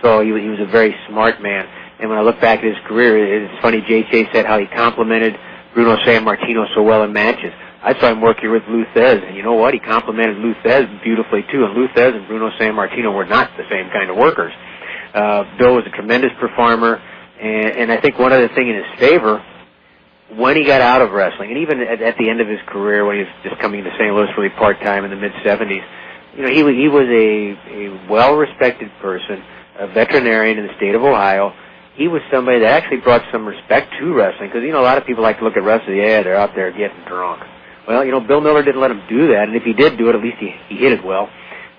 So he was a very smart man. And when I look back at his career, it's funny, J.J. said how he complimented Bruno Sammartino so well in matches. I saw him work here with Lou Thez, and you know what? He complimented Lou Thez beautifully, too. And Lou Thez and Bruno Sammartino were not the same kind of workers. Bill was a tremendous performer, and I think one other thing in his favor, when he got out of wrestling, and even at the end of his career, when he was just coming to St. Louis really part-time in the mid-'70s, he was a well-respected person, a veterinarian in the state of Ohio. He was somebody that actually brought some respect to wrestling, because, a lot of people like to look at wrestling, they're out there getting drunk. Well, Bill Miller didn't let him do that, and if he did do it, at least he hit it well.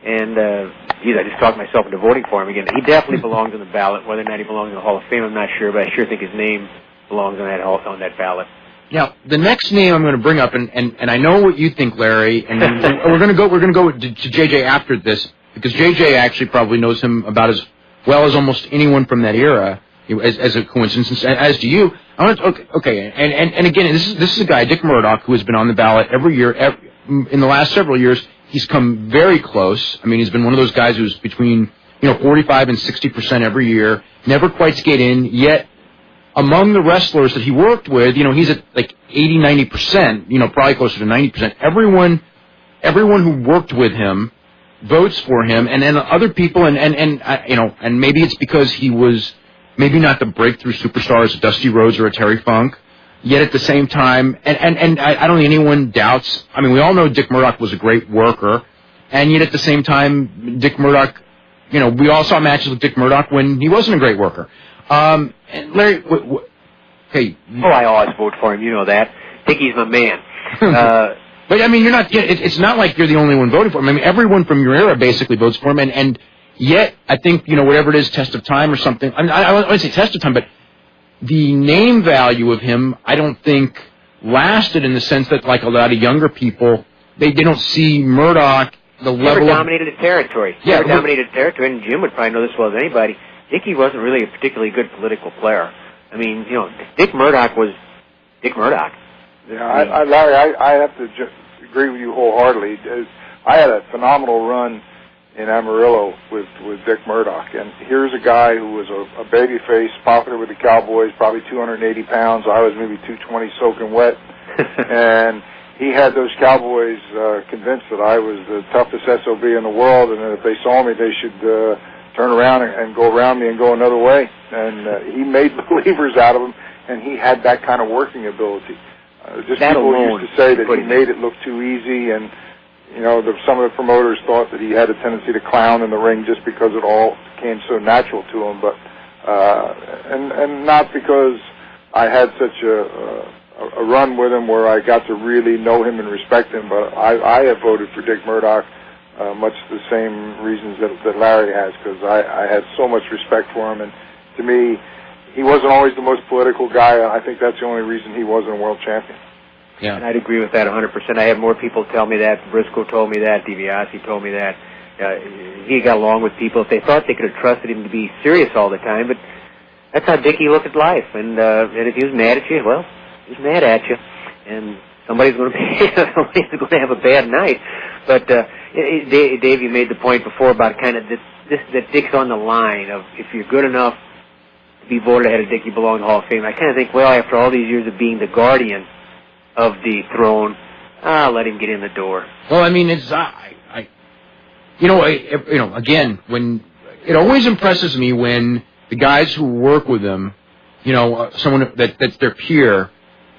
And, I just talked myself into voting for him again. He definitely belongs on the ballot. Whether or not he belongs in the Hall of Fame, I'm not sure, but I sure think his name belongs on that ballot. Now, the next name I'm going to bring up, and I know what you think, Larry, and we're going to go to JJ after this, because JJ actually probably knows him about as well as almost anyone from that era, as a coincidence, as do you. Okay, and again, this is a guy, Dick Murdoch, who has been on the ballot every year. In the last several years, he's come very close. I mean, he's been one of those guys who's between 45 and 60% every year, never quite get in, yet among the wrestlers that he worked with, he's at like 80, 90%, probably closer to 90%. Everyone who worked with him votes for him, and then other people, and maybe it's because he was maybe not the breakthrough superstar as a Dusty Rhodes or a Terry Funk, yet at the same time, and I don't think anyone doubts, I mean, we all know Dick Murdoch was a great worker, and yet at the same time, Dick Murdoch, we all saw matches with Dick Murdoch when he wasn't a great worker. And Larry, hey. Oh, I always vote for him, you know that. Dickie's my man. But, I mean, you're not, it's not like you're the only one voting for him. I mean, everyone from your era basically votes for him, and yet, I think, whatever it is, test of time or something, I wouldn't say test of time, but the name value of him, I don't think, lasted in the sense that, like a lot of younger people, they don't see Murdoch, the level Never dominated a territory. Yeah, Never dominated a territory, and Jim would probably know this as well as anybody. Dickie wasn't really a particularly good political player. I mean, Dick Murdoch was Dick Murdoch. Yeah, Larry, I have to just agree with you wholeheartedly. I had a phenomenal run in Amarillo with Dick Murdoch, and here's a guy who was a baby face, popular with the Cowboys, probably 280 pounds. I was maybe 220 soaking wet, and he had those Cowboys convinced that I was the toughest SOB in the world, and that if they saw me, they should turn around and go around me and go another way. And he made believers out of them, and he had that kind of working ability. Just that people alone used to say that he made it look too easy, and some of the promoters thought that he had a tendency to clown in the ring just because it all came so natural to him. But and not because I had such a run with him where I got to really know him and respect him. But I have voted for Dick Murdoch, much the same reasons that Larry has, because I had so much respect for him, and to me, he wasn't always the most political guy. I think that's the only reason he wasn't a world champion. Yeah. And I'd agree with that 100%. I had more people tell me that. Briscoe told me that. DiBiase told me that. He got along with people if they thought they could have trusted him to be serious all the time. But that's how Dickie looked at life. And if he was mad at you, well, he was mad at you. And somebody's going to have a bad night. But Dave, you made the point before about kind of that Dick's on the line of if you're good enough to be voted ahead of Dick, you belong in the Hall of Fame. I kind of think, well, after all these years of being the guardian of the throne, let him get in the door. Well, I mean, it's again, when it always impresses me when the guys who work with him, someone that's their peer,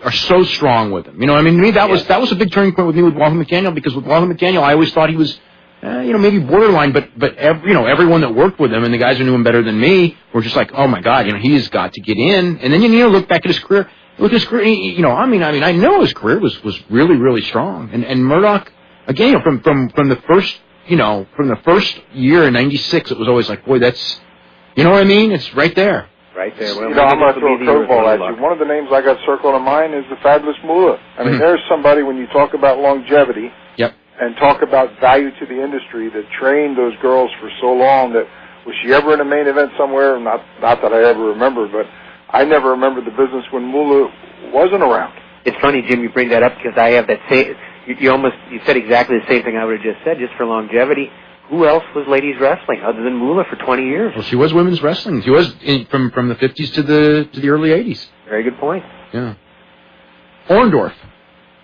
are so strong with him. I mean, to me that was a big turning point with me with Walter McDaniel, because with Walter McDaniel, I always thought he was maybe borderline, but everyone that worked with him and the guys who knew him better than me were just like, oh my God, he's got to get in. And then look back at his career. Look at his career. I know his career was really, really strong. And Murdoch, again, from the first year in '96, it was always like, boy, that's, you know what I mean? It's right there. Right there. Well, I'm going to throw a curveball at you. One of the names I got circled on mine is the Fabulous Moolah. I mean, there's somebody, when you talk about longevity and talk about value to the industry, that trained those girls for so long, that was she ever in a main event somewhere? Not that I ever remember, but I never remembered the business when Moolah wasn't around. It's funny, Jim, you bring that up, because I have that same, you said exactly the same thing I would have just said, just for longevity. Who else was ladies wrestling other than Moolah for 20 years? Well, she was women's wrestling. She was from the 50s to the early 80s. Very good point. Yeah. Orndorff.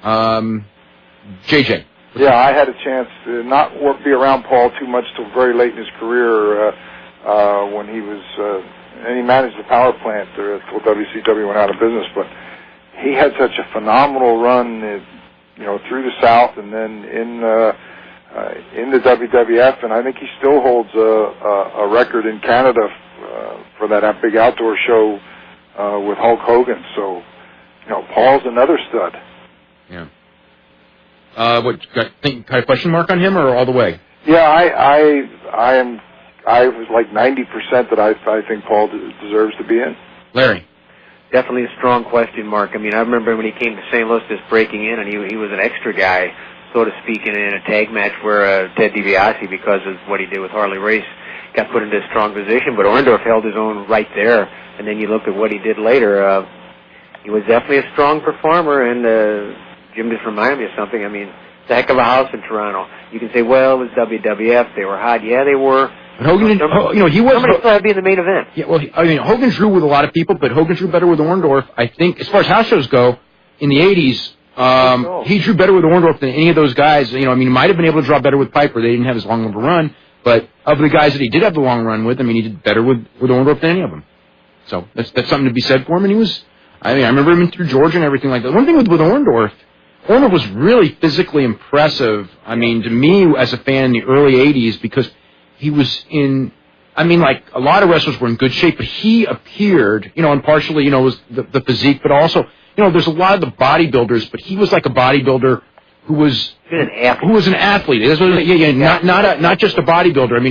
JJ. Yeah, I had a chance to not be around Paul too much till very late in his career when he was, and he managed the power plant until WCW went out of business. But he had such a phenomenal run, through the South and then in the WWF, and I think he still holds a record in Canada for that big outdoor show with Hulk Hogan. So, Paul's another stud. Yeah. Got a question mark on him or all the way? Yeah, I was like 90% that I think Paul deserves to be in. Larry. Definitely a strong question mark. I mean, I remember when he came to St. Louis just breaking in, and he was an extra guy, so to speak, in a tag match where Ted DiBiase, because of what he did with Harley Race, got put into a strong position. But Orndorff held his own right there. And then you look at what he did later. He was definitely a strong performer. And Jim just reminded me of something. I mean, it's a heck of a house in Toronto. You can say, well, it was WWF. They were hot. Yeah, they were. But Hogan, he was. Somebody thought it'd be in the main event. Yeah, well, Hogan drew with a lot of people, but Hogan drew better with Orndorff. I think, as far as house shows go, in the '80s, he drew better with Orndorff than any of those guys. He might have been able to draw better with Piper. They didn't have as long of a run, but of the guys that he did have the long run with, he did better with Orndorff than any of them. So that's something to be said for him. And he was, I remember him through Georgia and everything like that. One thing with Orndorff was really physically impressive. To me as a fan in the early '80s, because he was in, like a lot of wrestlers were in good shape, but he appeared, and partially, was the physique, but also, there's a lot of the bodybuilders, but he was like a bodybuilder who was an athlete. Not just a bodybuilder.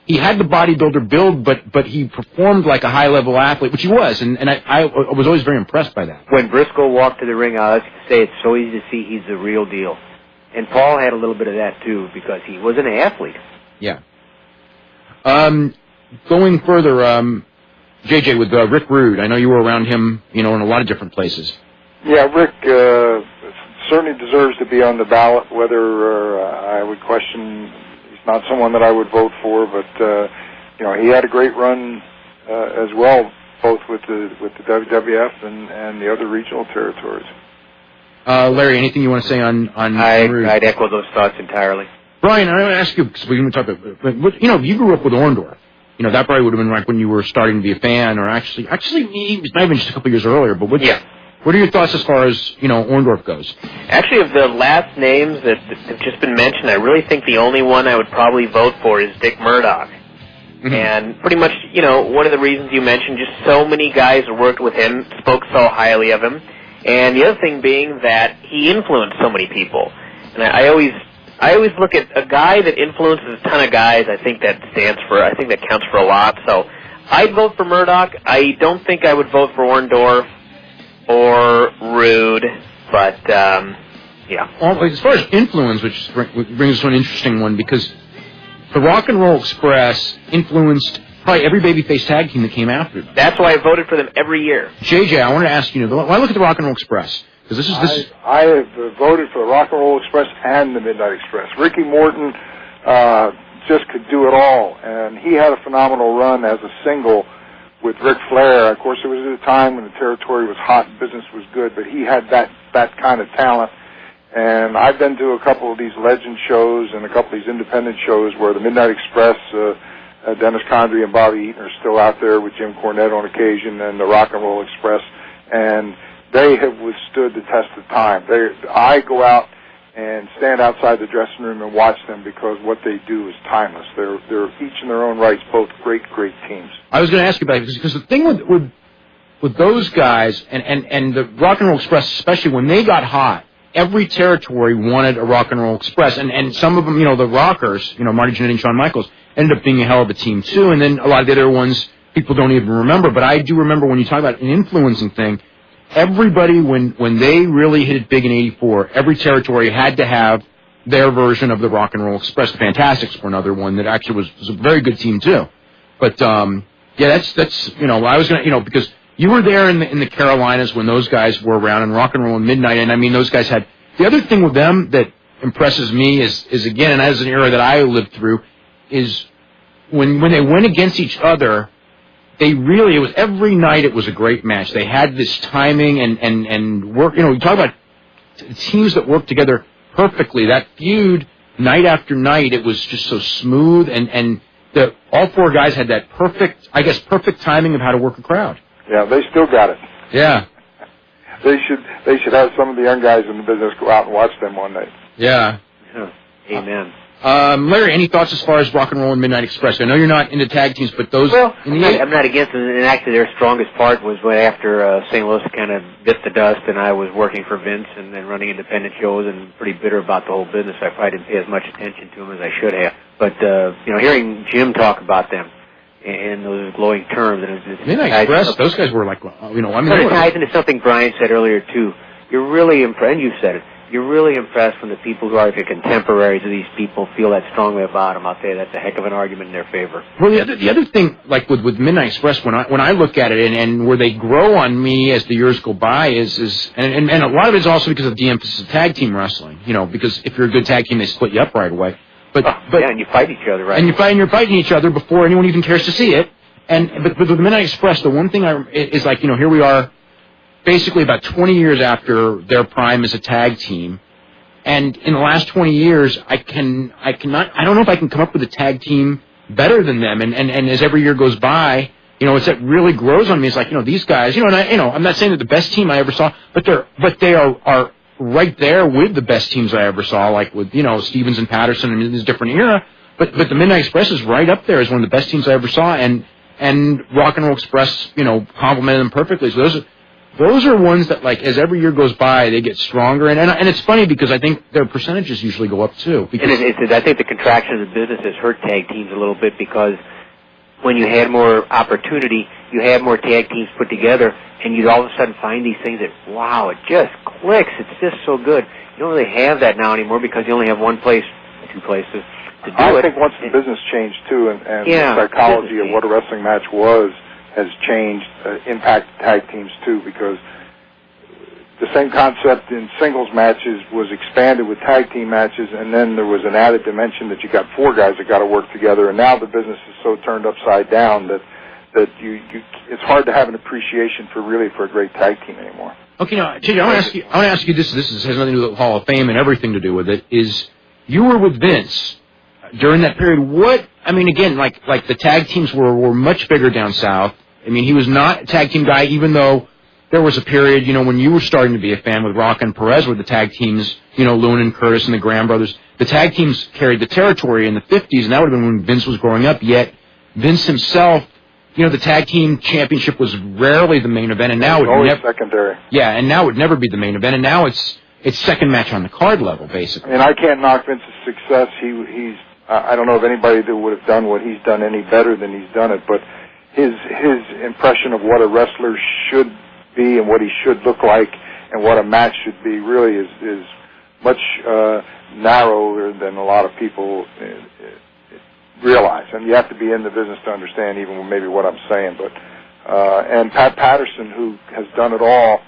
He had the bodybuilder build, but he performed like a high level athlete, which he was, and I was always very impressed by that. When Briscoe walked to the ring, I like to say it's so easy to see he's the real deal, and Paul had a little bit of that too because he was an athlete. Yeah. Going further, JJ, with Rick Rude, I know you were around him, in a lot of different places. Yeah, Rick certainly deserves to be on the ballot. Whether I would question, he's not someone that I would vote for, but he had a great run as well, both with the WWF and the other regional territories. Larry, anything you want to say on Rude? I'd echo those thoughts entirely. Brian, I want to ask you, because we're going to talk about, you grew up with Orndorff. That probably would have been right when you were starting to be a fan, or actually, it might have been just a couple years earlier, but what are your thoughts as far as, Orndorff goes? Actually, of the last names that have just been mentioned, I really think the only one I would probably vote for is Dick Murdoch. Mm-hmm. And pretty much, one of the reasons you mentioned, just so many guys who worked with him spoke so highly of him. And the other thing being that he influenced so many people. And I always look at a guy that influences a ton of guys. I think that counts for a lot. So I'd vote for Murdoch. I don't think I would vote for Orndorff or Rude, but yeah. As far as influence, which brings us to an interesting one, because the Rock and Roll Express influenced probably every babyface tag team that came after them. That's why I voted for them every year. JJ, I want to ask you, why look at the Rock and Roll Express? Because I have voted for the Rock and Roll Express and the Midnight Express. Ricky Morton just could do it all, and he had a phenomenal run as a single with Ric Flair. Of course, it was at a time when the territory was hot and business was good, but he had that kind of talent. And I've been to a couple of these legend shows and a couple of these independent shows where the Midnight Express, Dennis Condrey and Bobby Eaton are still out there with Jim Cornette on occasion, and the Rock and Roll Express, and they have withstood the test of time. I go out and stand outside the dressing room and watch them because what they do is timeless. They're each in their own rights, both great teams. I was going to ask you about it because the thing with those guys and the Rock and Roll Express, especially when they got hot, every territory wanted a Rock and Roll Express, and some of them, the Rockers, Marty Jannetty and Shawn Michaels, ended up being a hell of a team too, and then a lot of the other ones people don't even remember, but I do remember when you talk about an influencing thing, everybody, when they really hit it big in '84, every territory had to have their version of the Rock and Roll Express. The Fantastics were another one that actually was a very good team too. But yeah, that's I was gonna because you were there in the Carolinas when those guys were around in Rock and Roll and Midnight, and I mean those guys had the other thing with them that impresses me is again, and as an era that I lived through, is when they went against each other. It was every night it was a great match. They had this timing and work. You talk about teams that work together perfectly. That feud, night after night, it was just so smooth, and all four guys had that perfect timing of how to work a crowd. Yeah, they still got it. Yeah. They should have some of the young guys in the business go out and watch them one night. Yeah. Amen. Larry, any thoughts as far as Rock and Roll and Midnight Express? I know you're not into tag teams, but those... Well, I'm not against them, and actually their strongest part was when after St. Louis kind of bit the dust and I was working for Vince and then running independent shows and pretty bitter about the whole business. I probably didn't pay as much attention to them as I should have. But, hearing Jim talk about them in those glowing terms... and Midnight Express, those guys were like, it ties into something Brian said earlier, too. You're really impressed, and you said it. You're really impressed when the people who are the contemporaries of these people feel that strongly about them. I'll tell you, that's a heck of an argument in their favor. Well, the other thing, like with Midnight Express, when I look at it and where they grow on me as the years go by is and a lot of it is also because of the emphasis of tag team wrestling. Because if you're a good tag team, they split you up right away. But and you fight each other, right? And you're fighting each other before anyone even cares to see it. But with the Midnight Express, the one thing is like here we are. Basically about 20 years after their prime as a tag team, and in the last 20 years, I don't know if I can come up with a tag team better than them, and as every year goes by, it really grows on me. It's like, these guys, I'm not saying they're the best team I ever saw, but they are right there with the best teams I ever saw, like with, Stevens and Patterson in this different era, but the Midnight Express is right up there as one of the best teams I ever saw, and Rock and Roll Express, complemented them perfectly. So those are ones that, like, as every year goes by, they get stronger. And it's funny because I think their percentages usually go up, too. And I think the contraction of the business has hurt tag teams a little bit because when you had more opportunity, you had more tag teams put together, and you'd all of a sudden find these things that, wow, it just clicks. It's just so good. You don't really have that now anymore because you only have one place, two places to do it. I think once the business changed, too, and the psychology of what a wrestling match was, has changed, impacted tag teams too, because the same concept in singles matches was expanded with tag team matches, and then there was an added dimension that you got four guys that got to work together, and now the business is so turned upside down that it's hard to have an appreciation for a great tag team anymore. Okay, now, JJ, I want to ask you this. This has nothing to do with the Hall of Fame and everything to do with it. Is you were with Vince during that period? Again, like the tag teams were much bigger down south. I mean, he was not a tag team guy, even though there was a period, when you were starting to be a fan with Rock and Perez, where the tag teams, Lewin and Curtis and the Graham brothers, the tag teams carried the territory in the 50s, and that would have been when Vince was growing up. Yet Vince himself, the tag team championship was rarely the main event, and now it always secondary. Yeah, and now it would never be the main event, and now it's second match on the card level, basically. And I can't knock Vince's success. He's I don't know of anybody that would have done what he's done any better than he's done it, but his impression of what a wrestler should be and what he should look like and what a match should be really is much narrower than a lot of people realize. And you have to be in the business to understand even maybe what I'm saying. But and Pat Patterson, who has done it all,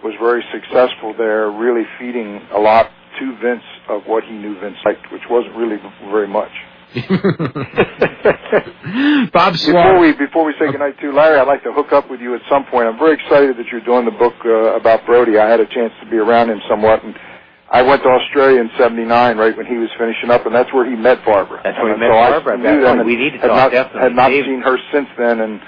was very successful there, really feeding a lot to Vince of what he knew Vince liked, which wasn't really very much. Bob Slaughter. Before we say goodnight to Larry, I'd like to hook up with you at some point. I'm very excited that you're doing the book about Brody. I had a chance to be around him somewhat, and I went to Australia in '79, right when he was finishing up, and that's where he met Barbara. That's where he met Barbara. We need to talk. Had not seen her since then, and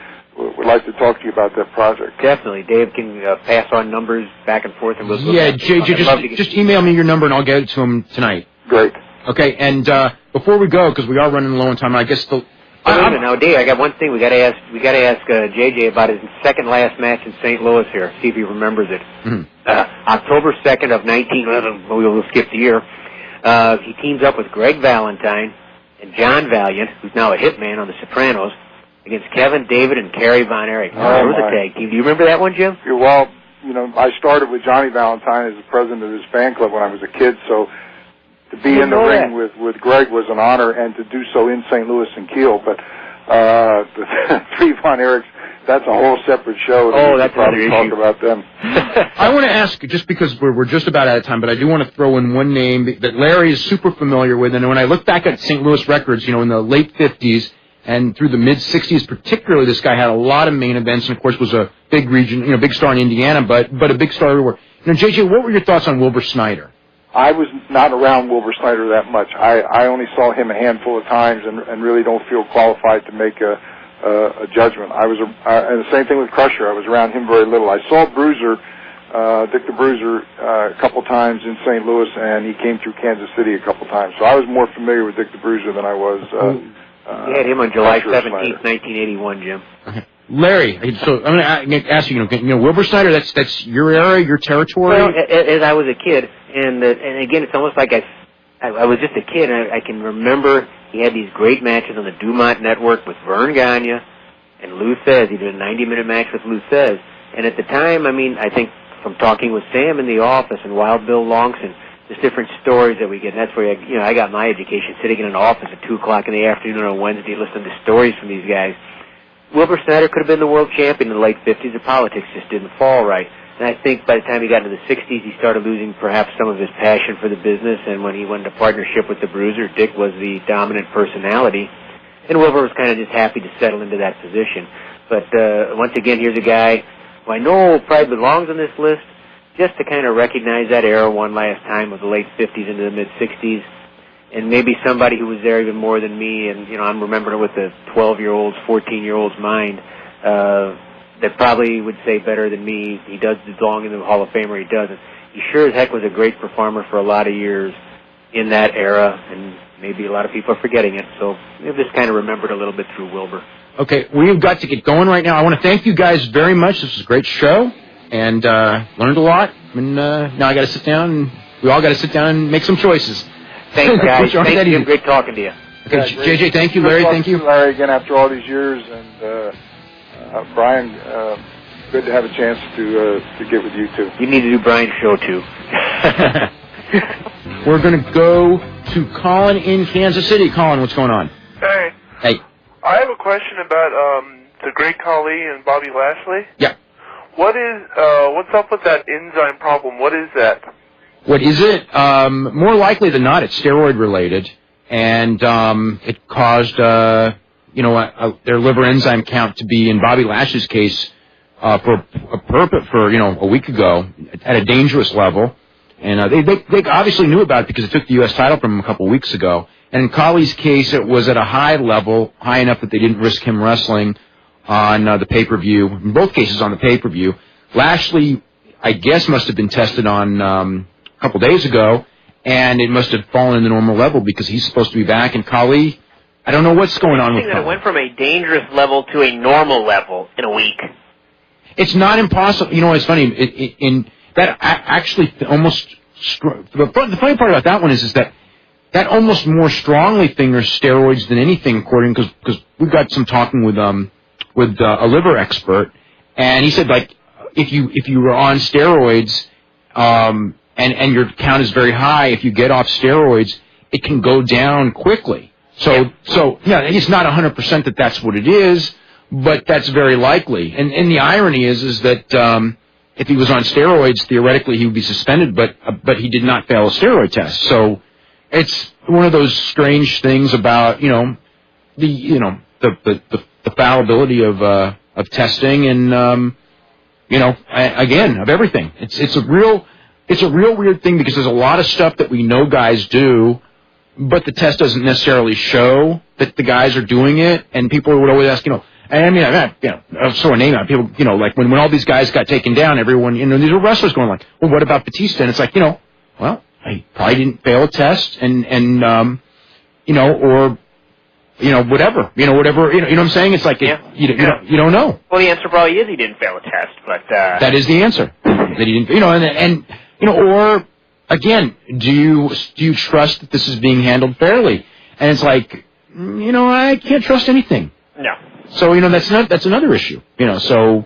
would like to talk to you about that project. Definitely. Dave can pass on numbers back and forth. And we'll yeah, JJ, just email me your number and I'll get it to him tonight. Great. Okay, and before we go, because we are running low on time, I guess now, Dave, I got one thing. We got to ask JJ about his second last match in St. Louis here. See if he remembers it. Mm-hmm. October 2nd of 1911. We'll skip the year. He teams up with Greg Valentine and John Valiant, who's now a hitman on The Sopranos, against Kevin, David, and Kerry Von Erich. It was a tag team. Do you remember that one, Jim? Yeah, well, I started with Johnny Valentine as the president of his fan club when I was a kid, so to be in the ring with Greg was an honor, and to do so in St. Louis and Kiel. But the three Von Erichs, that's a whole separate show. That's probably talk about them. I want to ask, just because we're just about out of time, but I do want to throw in one name that Larry is super familiar with. And when I look back at St. Louis records, in the late 50s and through the mid-60s particularly, this guy had a lot of main events and, of course, was a big region, big star in Indiana, but a big star everywhere. JJ, what were your thoughts on Wilbur Snyder? I was not around Wilbur Snyder that much. I only saw him a handful of times and really don't feel qualified to make a judgment. And the same thing with Crusher. I was around him very little. I saw Bruiser, Dick the Bruiser, a couple times in St. Louis, and he came through Kansas City a couple times. So I was more familiar with Dick the Bruiser than I was. You had him on July 17th, 1981, Jim. Okay. Larry, so I'm going to ask you, Wilbur Snyder, that's your area, your territory? Well, as I was a kid, and again, it's almost like I was just a kid, and I can remember he had these great matches on the Dumont Network with Vern Gagne and Lou Thez. He did a 90-minute match with Lou Thez. And at the time, I think from talking with Sam in the office and Wild Bill Longson, just different stories that we get. And that's where I got my education, sitting in an office at 2 o'clock in the afternoon on a Wednesday listening to stories from these guys. Wilbur Snyder could have been the world champion in the late 50s. The politics just didn't fall right. And I think by the time he got into the 60s, he started losing perhaps some of his passion for the business. And when he went into partnership with the Bruiser, Dick was the dominant personality. And Wilbur was kind of just happy to settle into that position. But once again, here's a guy who I know probably belongs on this list, just to kind of recognize that era one last time of the late 50s into the mid-60s. And maybe somebody who was there even more than me, and, I'm remembering it with a 12-year-old's, 14-year-old's mind, that probably would say better than me, he does belong in the Hall of Fame, or he doesn't. He sure as heck was a great performer for a lot of years in that era, and maybe a lot of people are forgetting it, so we've just kind of remembered a little bit through Wilbur. Okay, we've got to get going right now. I want to thank you guys very much. This was a great show, and learned a lot, and now I got to sit down, and we all got to sit down and make some choices. Thanks, guys. Thank you. Great talking to you. Okay, yeah, JJ, thank you. Larry, thank you. Larry, again, after all these years, and Brian, good to have a chance to get with you, too. You need to do Brian's show, too. We're going to go to Colin in Kansas City. Colin, what's going on? Hey. Hey. I have a question about the Great Khali and Bobby Lashley. Yeah. What's up with that enzyme problem? What is that? What is it? More likely than not, it's steroid-related, and it caused, their liver enzyme count to be, in Bobby Lashley's case, for a week ago, at a dangerous level. And they obviously knew about it because it took the U.S. title from him a couple of weeks ago. And in Khali's case, it was at a high level, high enough that they didn't risk him wrestling on the pay-per-view, in both cases on the pay-per-view. Lashley, I guess, must have been tested on a couple days ago, and it must have fallen in the normal level because he's supposed to be back. And Khali, I don't know what's going on with Khali. It went from a dangerous level to a normal level in a week. It's not impossible. It's funny. That actually almost the funny part about that one is that almost more strongly fingers steroids than anything, according because we've got some talking with a liver expert, and he said if you were on steroids and your count is very high, if you get off steroids, it can go down quickly. So it's not 100% that's what it is, but that's very likely. And the irony is that if he was on steroids, theoretically he would be suspended, but he did not fail a steroid test. So it's one of those strange things about the fallibility of testing and again of everything. It's a real weird thing because there's a lot of stuff that we know guys do, but the test doesn't necessarily show that the guys are doing it. And people would always ask, And I mean, I'm sort of naming out people, like when all these guys got taken down, everyone, these are wrestlers going like, well, what about Batista? And it's like, well, I probably didn't fail a test and or, whatever, whatever, you know what I'm saying? It's like, you don't know. Well, the answer probably is he didn't fail a test, but, that is the answer. That he didn't, or, again, do you trust that this is being handled fairly? And it's like, I can't trust anything. No. So, that's another issue, so,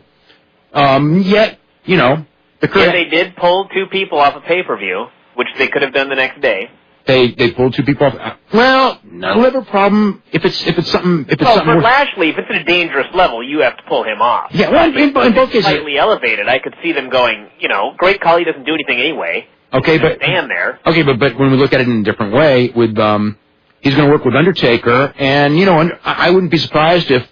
yet, the current... Yeah, they did pull 2 people off a pay-per-view, which they could have done the next day. They pulled 2 people off. Well, no liver problem. If it's something. For Lashley, if it's at a dangerous level, you have to pull him off. Yeah, well, in both cases, slightly elevated. I could see them going. Great Khali doesn't do anything anyway. Okay, but stand there. Okay, but when we look at it in a different way, with he's going to work with Undertaker, and I wouldn't be surprised if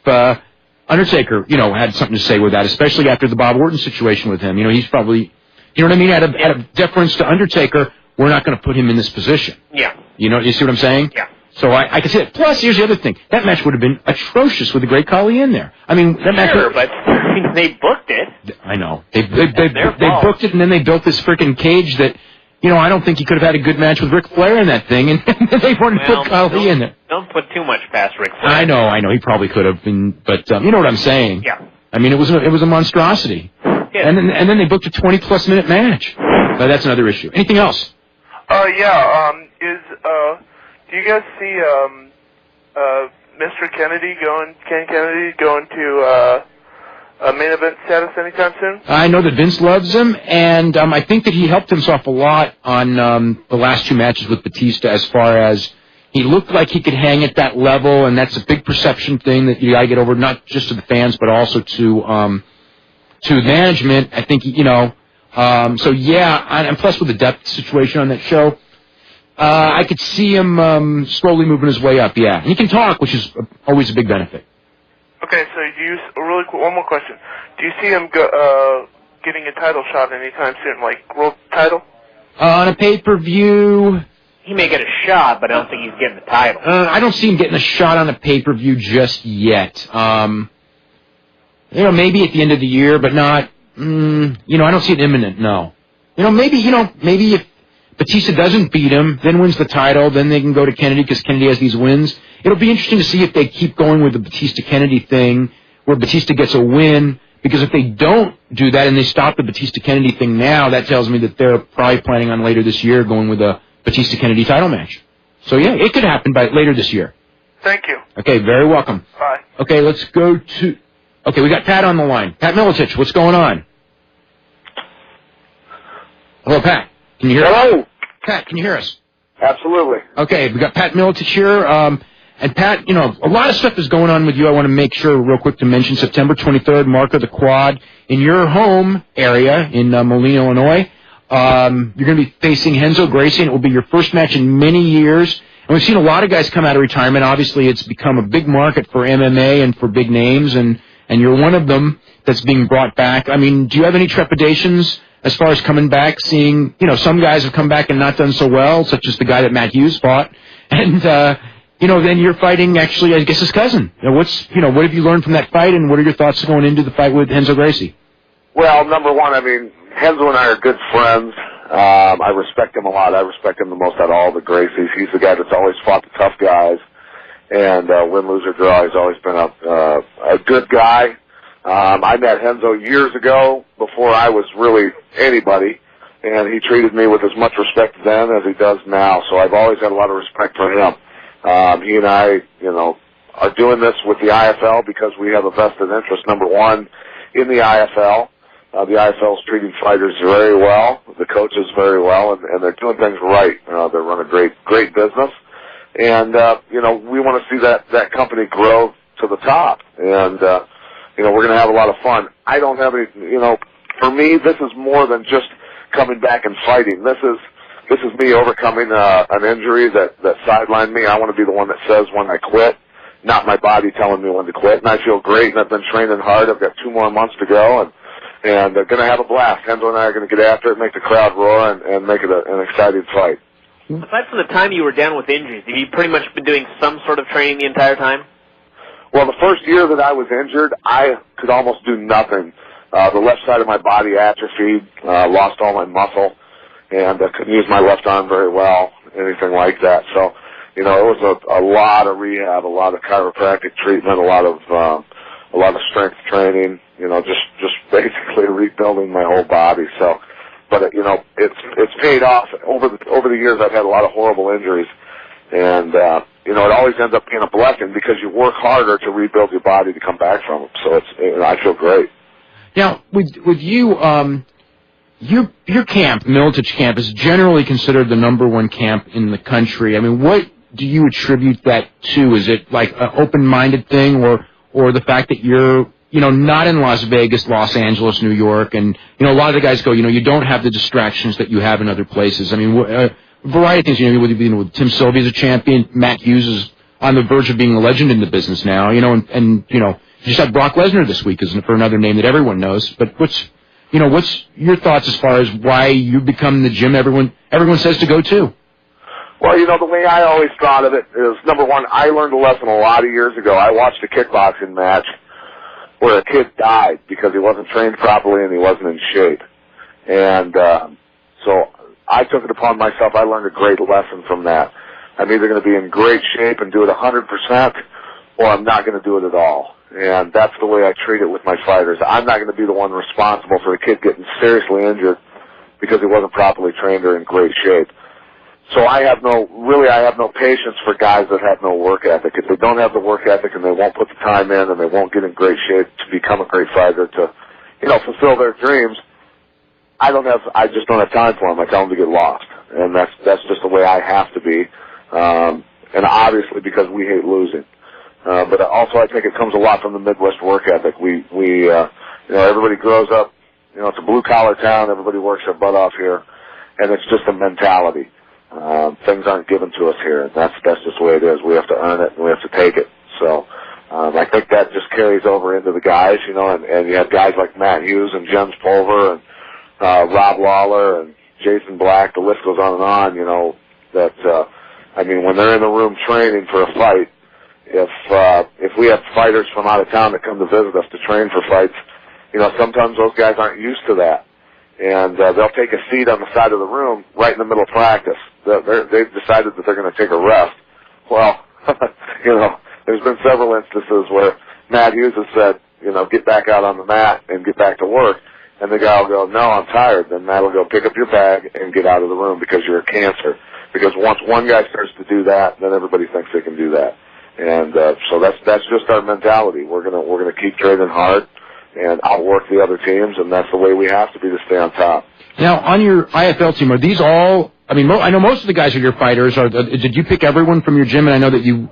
Undertaker, had something to say with that, especially after the Bob Orton situation with him. He's probably, out of deference to Undertaker. We're not going to put him in this position. Yeah. You see what I'm saying? Yeah. So I can see it. Plus, here's the other thing. That match would have been atrocious with the Great Khali in there. I mean, that match. Sure, but they booked it. I know. They booked it, and then they built this freaking cage that, I don't think he could have had a good match with Ric Flair in that thing, and they wanted to put Khali in there. Don't put too much past Ric Flair. I know. He probably could have been, but you know what I'm saying. Yeah. I mean, it was a monstrosity. Yeah. And then they booked a 20+ minute match. But that's another issue. Anything else? Do you guys see Mr. Ken Kennedy going to a main event status anytime soon? I know that Vince loves him, and I think that he helped himself a lot on the last 2 matches with Batista, as far as he looked like he could hang at that level, and that's a big perception thing that you got to get over, not just to the fans, but also to management. I think, so yeah, and plus with the depth situation on that show, I could see him slowly moving his way up, yeah. And he can talk, which is always a big benefit. Okay, so really quick, one more question. Do you see him getting a title shot anytime soon, like world title? On a pay-per-view... He may get a shot, but I don't think he's getting the title. I don't see him getting a shot on a pay-per-view just yet. Maybe at the end of the year, but not... I don't see it imminent, no. Maybe if Batista doesn't beat him, then wins the title, then they can go to Kennedy because Kennedy has these wins. It'll be interesting to see if they keep going with the Batista-Kennedy thing, where Batista gets a win, because if they don't do that and they stop the Batista-Kennedy thing now, that tells me that they're probably planning on later this year going with a Batista-Kennedy title match. So, yeah, it could happen by later this year. Thank you. Okay, very welcome. Bye. Okay, let's go to... Okay, we got Pat on the line. Pat Militich, what's going on? Hello, Pat. Can you hear us? Hello. Pat, can you hear us? Absolutely. Okay, we got Pat Militich here. And Pat, a lot of stuff is going on with you. I want to make sure real quick to mention September 23rd, Mark of the Quad, in your home area in Moline, Illinois. You're going to be facing Renzo Gracie, and it will be your first match in many years. And we've seen a lot of guys come out of retirement. Obviously, it's become a big market for MMA and for big names, and you're one of them that's being brought back. I mean, do you have any trepidations as far as coming back, seeing, some guys have come back and not done so well, such as the guy that Matt Hughes fought, and, then you're fighting, actually, I guess, his cousin. What have you learned from that fight, and what are your thoughts going into the fight with Renzo Gracie? Well, number one, Renzo and I are good friends. I respect him a lot. I respect him the most out of all the Gracies. He's the guy that's always fought the tough guys, and win, lose, or draw, he's always been a good guy. I met Renzo years ago, before I was really anybody, and he treated me with as much respect then as he does now, so I've always had a lot of respect for him. He and I, are doing this with the IFL because we have a vested interest, number one, in the IFL. The IFL is treating fighters very well, the coaches very well, and they're doing things right. They run a great business, and we want to see that company grow to the top, and we're going to have a lot of fun. I don't have any, for me, this is more than just coming back and fighting. This is me overcoming an injury that sidelined me. I want to be the one that says when I quit, not my body telling me when to quit. And I feel great, and I've been training hard. I've got 2 more months to go, and they're going to have a blast. Renzo and I are going to get after it, make the crowd roar, and make it an exciting fight. Aside from the time you were down with injuries, have you pretty much been doing some sort of training the entire time? Well, the first year that I was injured, I could almost do nothing. The left side of my body atrophied, lost all my muscle, and I couldn't use my left arm very well, anything like that. So, you know, it was a lot of rehab, a lot of chiropractic treatment, a lot of strength training, you know, just basically rebuilding my whole body. So, but you know, it's paid off. Over the years, I've had a lot of horrible injuries, and you know, it always ends up being a blessing because you work harder to rebuild your body to come back from them. So I feel great. Now, with you, your camp, Militich camp, is generally considered the #1 camp in the country. I mean, what do you attribute that to? Is it like an open-minded thing, or the fact that you're, you know, not in Las Vegas, Los Angeles, New York, and, you know, a lot of the guys go, you know, you don't have the distractions that you have in other places. I mean, a variety of things, you know, with Tim Sylvia's a champion, Matt Hughes is on the verge of being a legend in the business now, you know, and you know, you just had Brock Lesnar this week, isn't it, for another name that everyone knows. But what's your thoughts as far as why you become the gym everyone says to go to? Well, you know, the way I always thought of it is, number one, I learned a lesson a lot of years ago. I watched a kickboxing match where a kid died because he wasn't trained properly and he wasn't in shape. And so I took it upon myself. I learned a great lesson from that. I'm either going to be in great shape and do it 100%, or I'm not going to do it at all. And that's the way I treat it with my fighters. I'm not going to be the one responsible for the kid getting seriously injured because he wasn't properly trained or in great shape. So I have no patience for guys that have no work ethic. If they don't have the work ethic and they won't put the time in and they won't get in great shape to become a great fighter, to, you know, fulfill their dreams, I just don't have time for them. I tell them to get lost. And that's just the way I have to be. And obviously because we hate losing. But also I think it comes a lot from the Midwest work ethic. We you know, everybody grows up, you know, it's a blue collar town, everybody works their butt off here, and it's just a mentality. Things aren't given to us here, and that's just the way it is. We have to earn it, and we have to take it. So I think that just carries over into the guys, you know, and you have guys like Matt Hughes and Jens Pulver and Rob Lawler and Jason Black, the list goes on, you know, that, I mean, when they're in the room training for a fight, if we have fighters from out of town that come to visit us to train for fights, you know, sometimes those guys aren't used to that. And they'll take a seat on the side of the room right in the middle of practice. They've decided that they're going to take a rest. Well, you know, there's been several instances where Matt Hughes has said, you know, get back out on the mat and get back to work. And the guy will go, no, I'm tired. Then Matt will go, pick up your bag and get out of the room because you're a cancer. Because once one guy starts to do that, then everybody thinks they can do that. And so that's just our mentality. We're gonna keep training hard and outwork the other teams, and that's the way we have to be to stay on top. Now, on your IFL team, are these all, I mean, I know most of the guys are your fighters. Did you pick everyone from your gym? And I know that you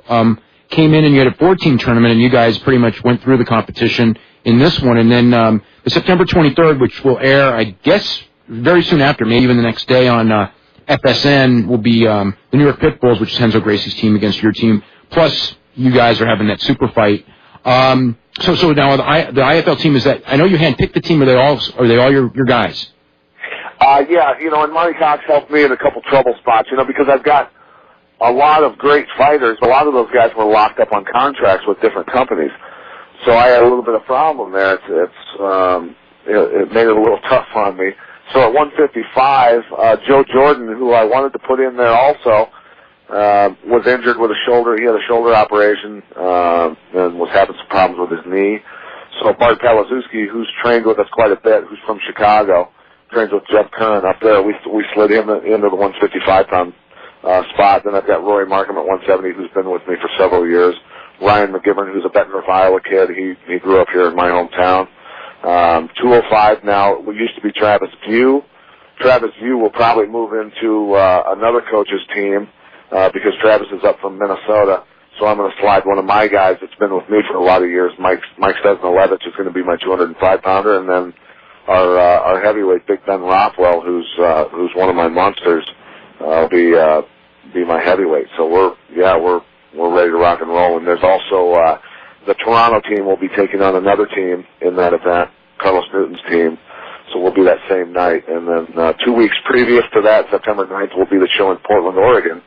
came in and you had a 4-team tournament, and you guys pretty much went through the competition in this one. And then the September 23rd, which will air, I guess, very soon after, maybe even the next day on FSN, will be the New York Pit Bulls, which is Henzo Gracie's team against your team. Plus, you guys are having that super fight. So now the IFL team, is that, I know you handpicked the team, are they all your guys? Yeah, you know, and Monty Cox helped me in a couple trouble spots, you know, because I've got a lot of great fighters. A lot of those guys were locked up on contracts with different companies. So I had a little bit of problem there. It made it a little tough on me. So at 155, Joe Jordan, who I wanted to put in there also, was injured with a shoulder. He had a shoulder operation, and was having some problems with his knee. So Bart Palazewski, who's trained with us quite a bit, who's from Chicago, trains with Jeff Curran up there. We slid him into the 155-pound spot. Then I've got Rory Markham at 170, who's been with me for several years. Ryan McGivern, who's a Bettendorf, Iowa kid. He grew up here in my hometown. 205 now. We used to be Travis View. Travis View will probably move into another coach's team because Travis is up from Minnesota. So I'm going to slide one of my guys that's been with me for a lot of years, Mike Stesnilevich, is going to be my 205-pounder, and then our heavyweight, Big Ben Rothwell, who's one of my monsters, will be my heavyweight. So we're ready to rock and roll. And there's also the Toronto team will be taking on another team in that event, Carlos Newton's team. So we'll be that same night. And then 2 weeks previous to that, September 9th, will be the show in Portland, Oregon.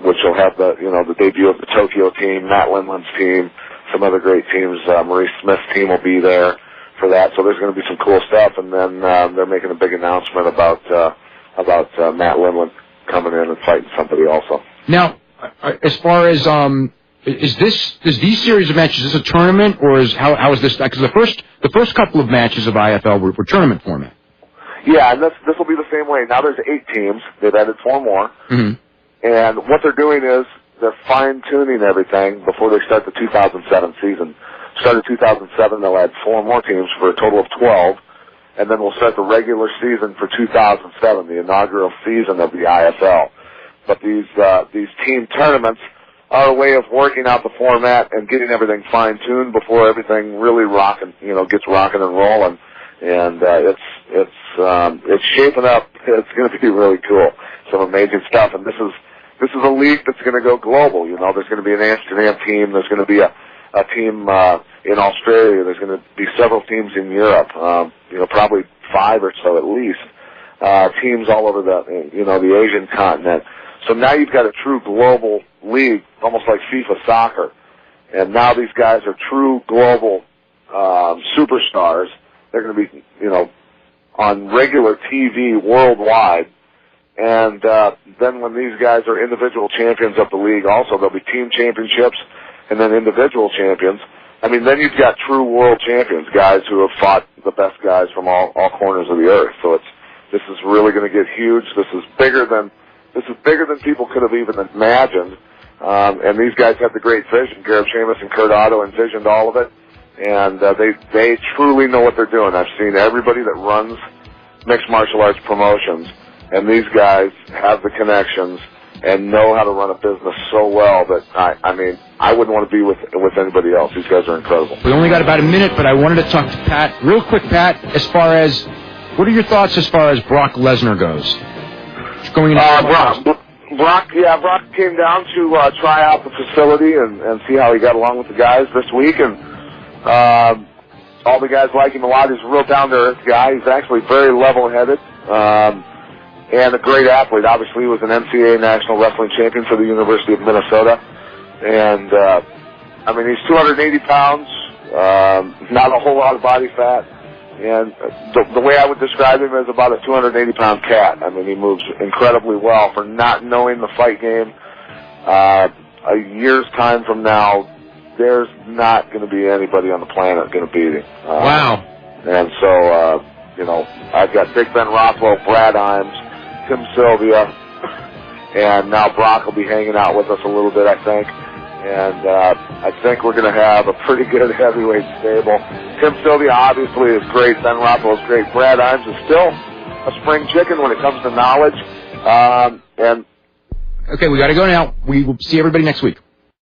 which will have the debut of the Tokyo team, Matt Lindland's team, some other great teams. Maurice Smith's team will be there for that. So there's going to be some cool stuff, and then they're making a big announcement about Matt Lindland coming in and fighting somebody also. Now, as far as is these series of matches, is this a tournament, or how is this? Because the first couple of matches of IFL were tournament format. Yeah, and this will be the same way. Now there's 8 teams. They've added 4 more. Mm-hmm. And what they're doing is they're fine-tuning everything before they start the 2007 season. Started 2007, they'll add 4 more teams for a total of 12. And then we'll start the regular season for 2007, the inaugural season of the IFL. But these team tournaments are a way of working out the format and getting everything fine-tuned before everything really gets rocking and rolling. And it's shaping up. It's going to be really cool. Some amazing stuff. And this is a league that's going to go global. There's going to be an Amsterdam team. There's going to be a team in Australia. There's going to be several teams in Europe. Probably 5 or so at least. Teams all over the Asian continent. So now you've got a true global league, almost like FIFA soccer. And now these guys are true global superstars. They're going to be, on regular TV worldwide. And then when these guys are individual champions of the league also, there'll be team championships and then individual champions. I mean, then you've got true world champions, guys who have fought the best guys from all corners of the earth. So this is really going to get huge. This is bigger than people could have even imagined. And these guys have the great vision. Gareb Shamus and Kurt Otto envisioned all of it. And they truly know what they're doing. I've seen everybody that runs mixed martial arts promotions, and these guys have the connections and know how to run a business so well that I wouldn't want to be with anybody else. These guys are incredible. We only got about a minute, but I wanted to talk to Pat real quick. Pat, as far as what are your thoughts as far as Brock Lesnar goes? Going into Brock came down to try out the facility and see how he got along with the guys this week, and all the guys like him a lot. He's a real down-to-earth guy. He's actually very level-headed and a great athlete. Obviously, he was an NCAA National Wrestling Champion for the University of Minnesota. And, he's 280 pounds, not a whole lot of body fat. And the way I would describe him is about a 280-pound cat. I mean, he moves incredibly well. For not knowing the fight game, a year's time from now, there's not going to be anybody on the planet going to beat him. Wow. And so, I've got Big Ben Rothwell, Brad Imes, Tim Sylvia, and now Brock will be hanging out with us a little bit, I think. And I think we're going to have a pretty good heavyweight stable. Tim Sylvia obviously is great. Ben Rothwell is great. Brad Imes is still a spring chicken when it comes to knowledge. Okay, we got to go now. We will see everybody next week.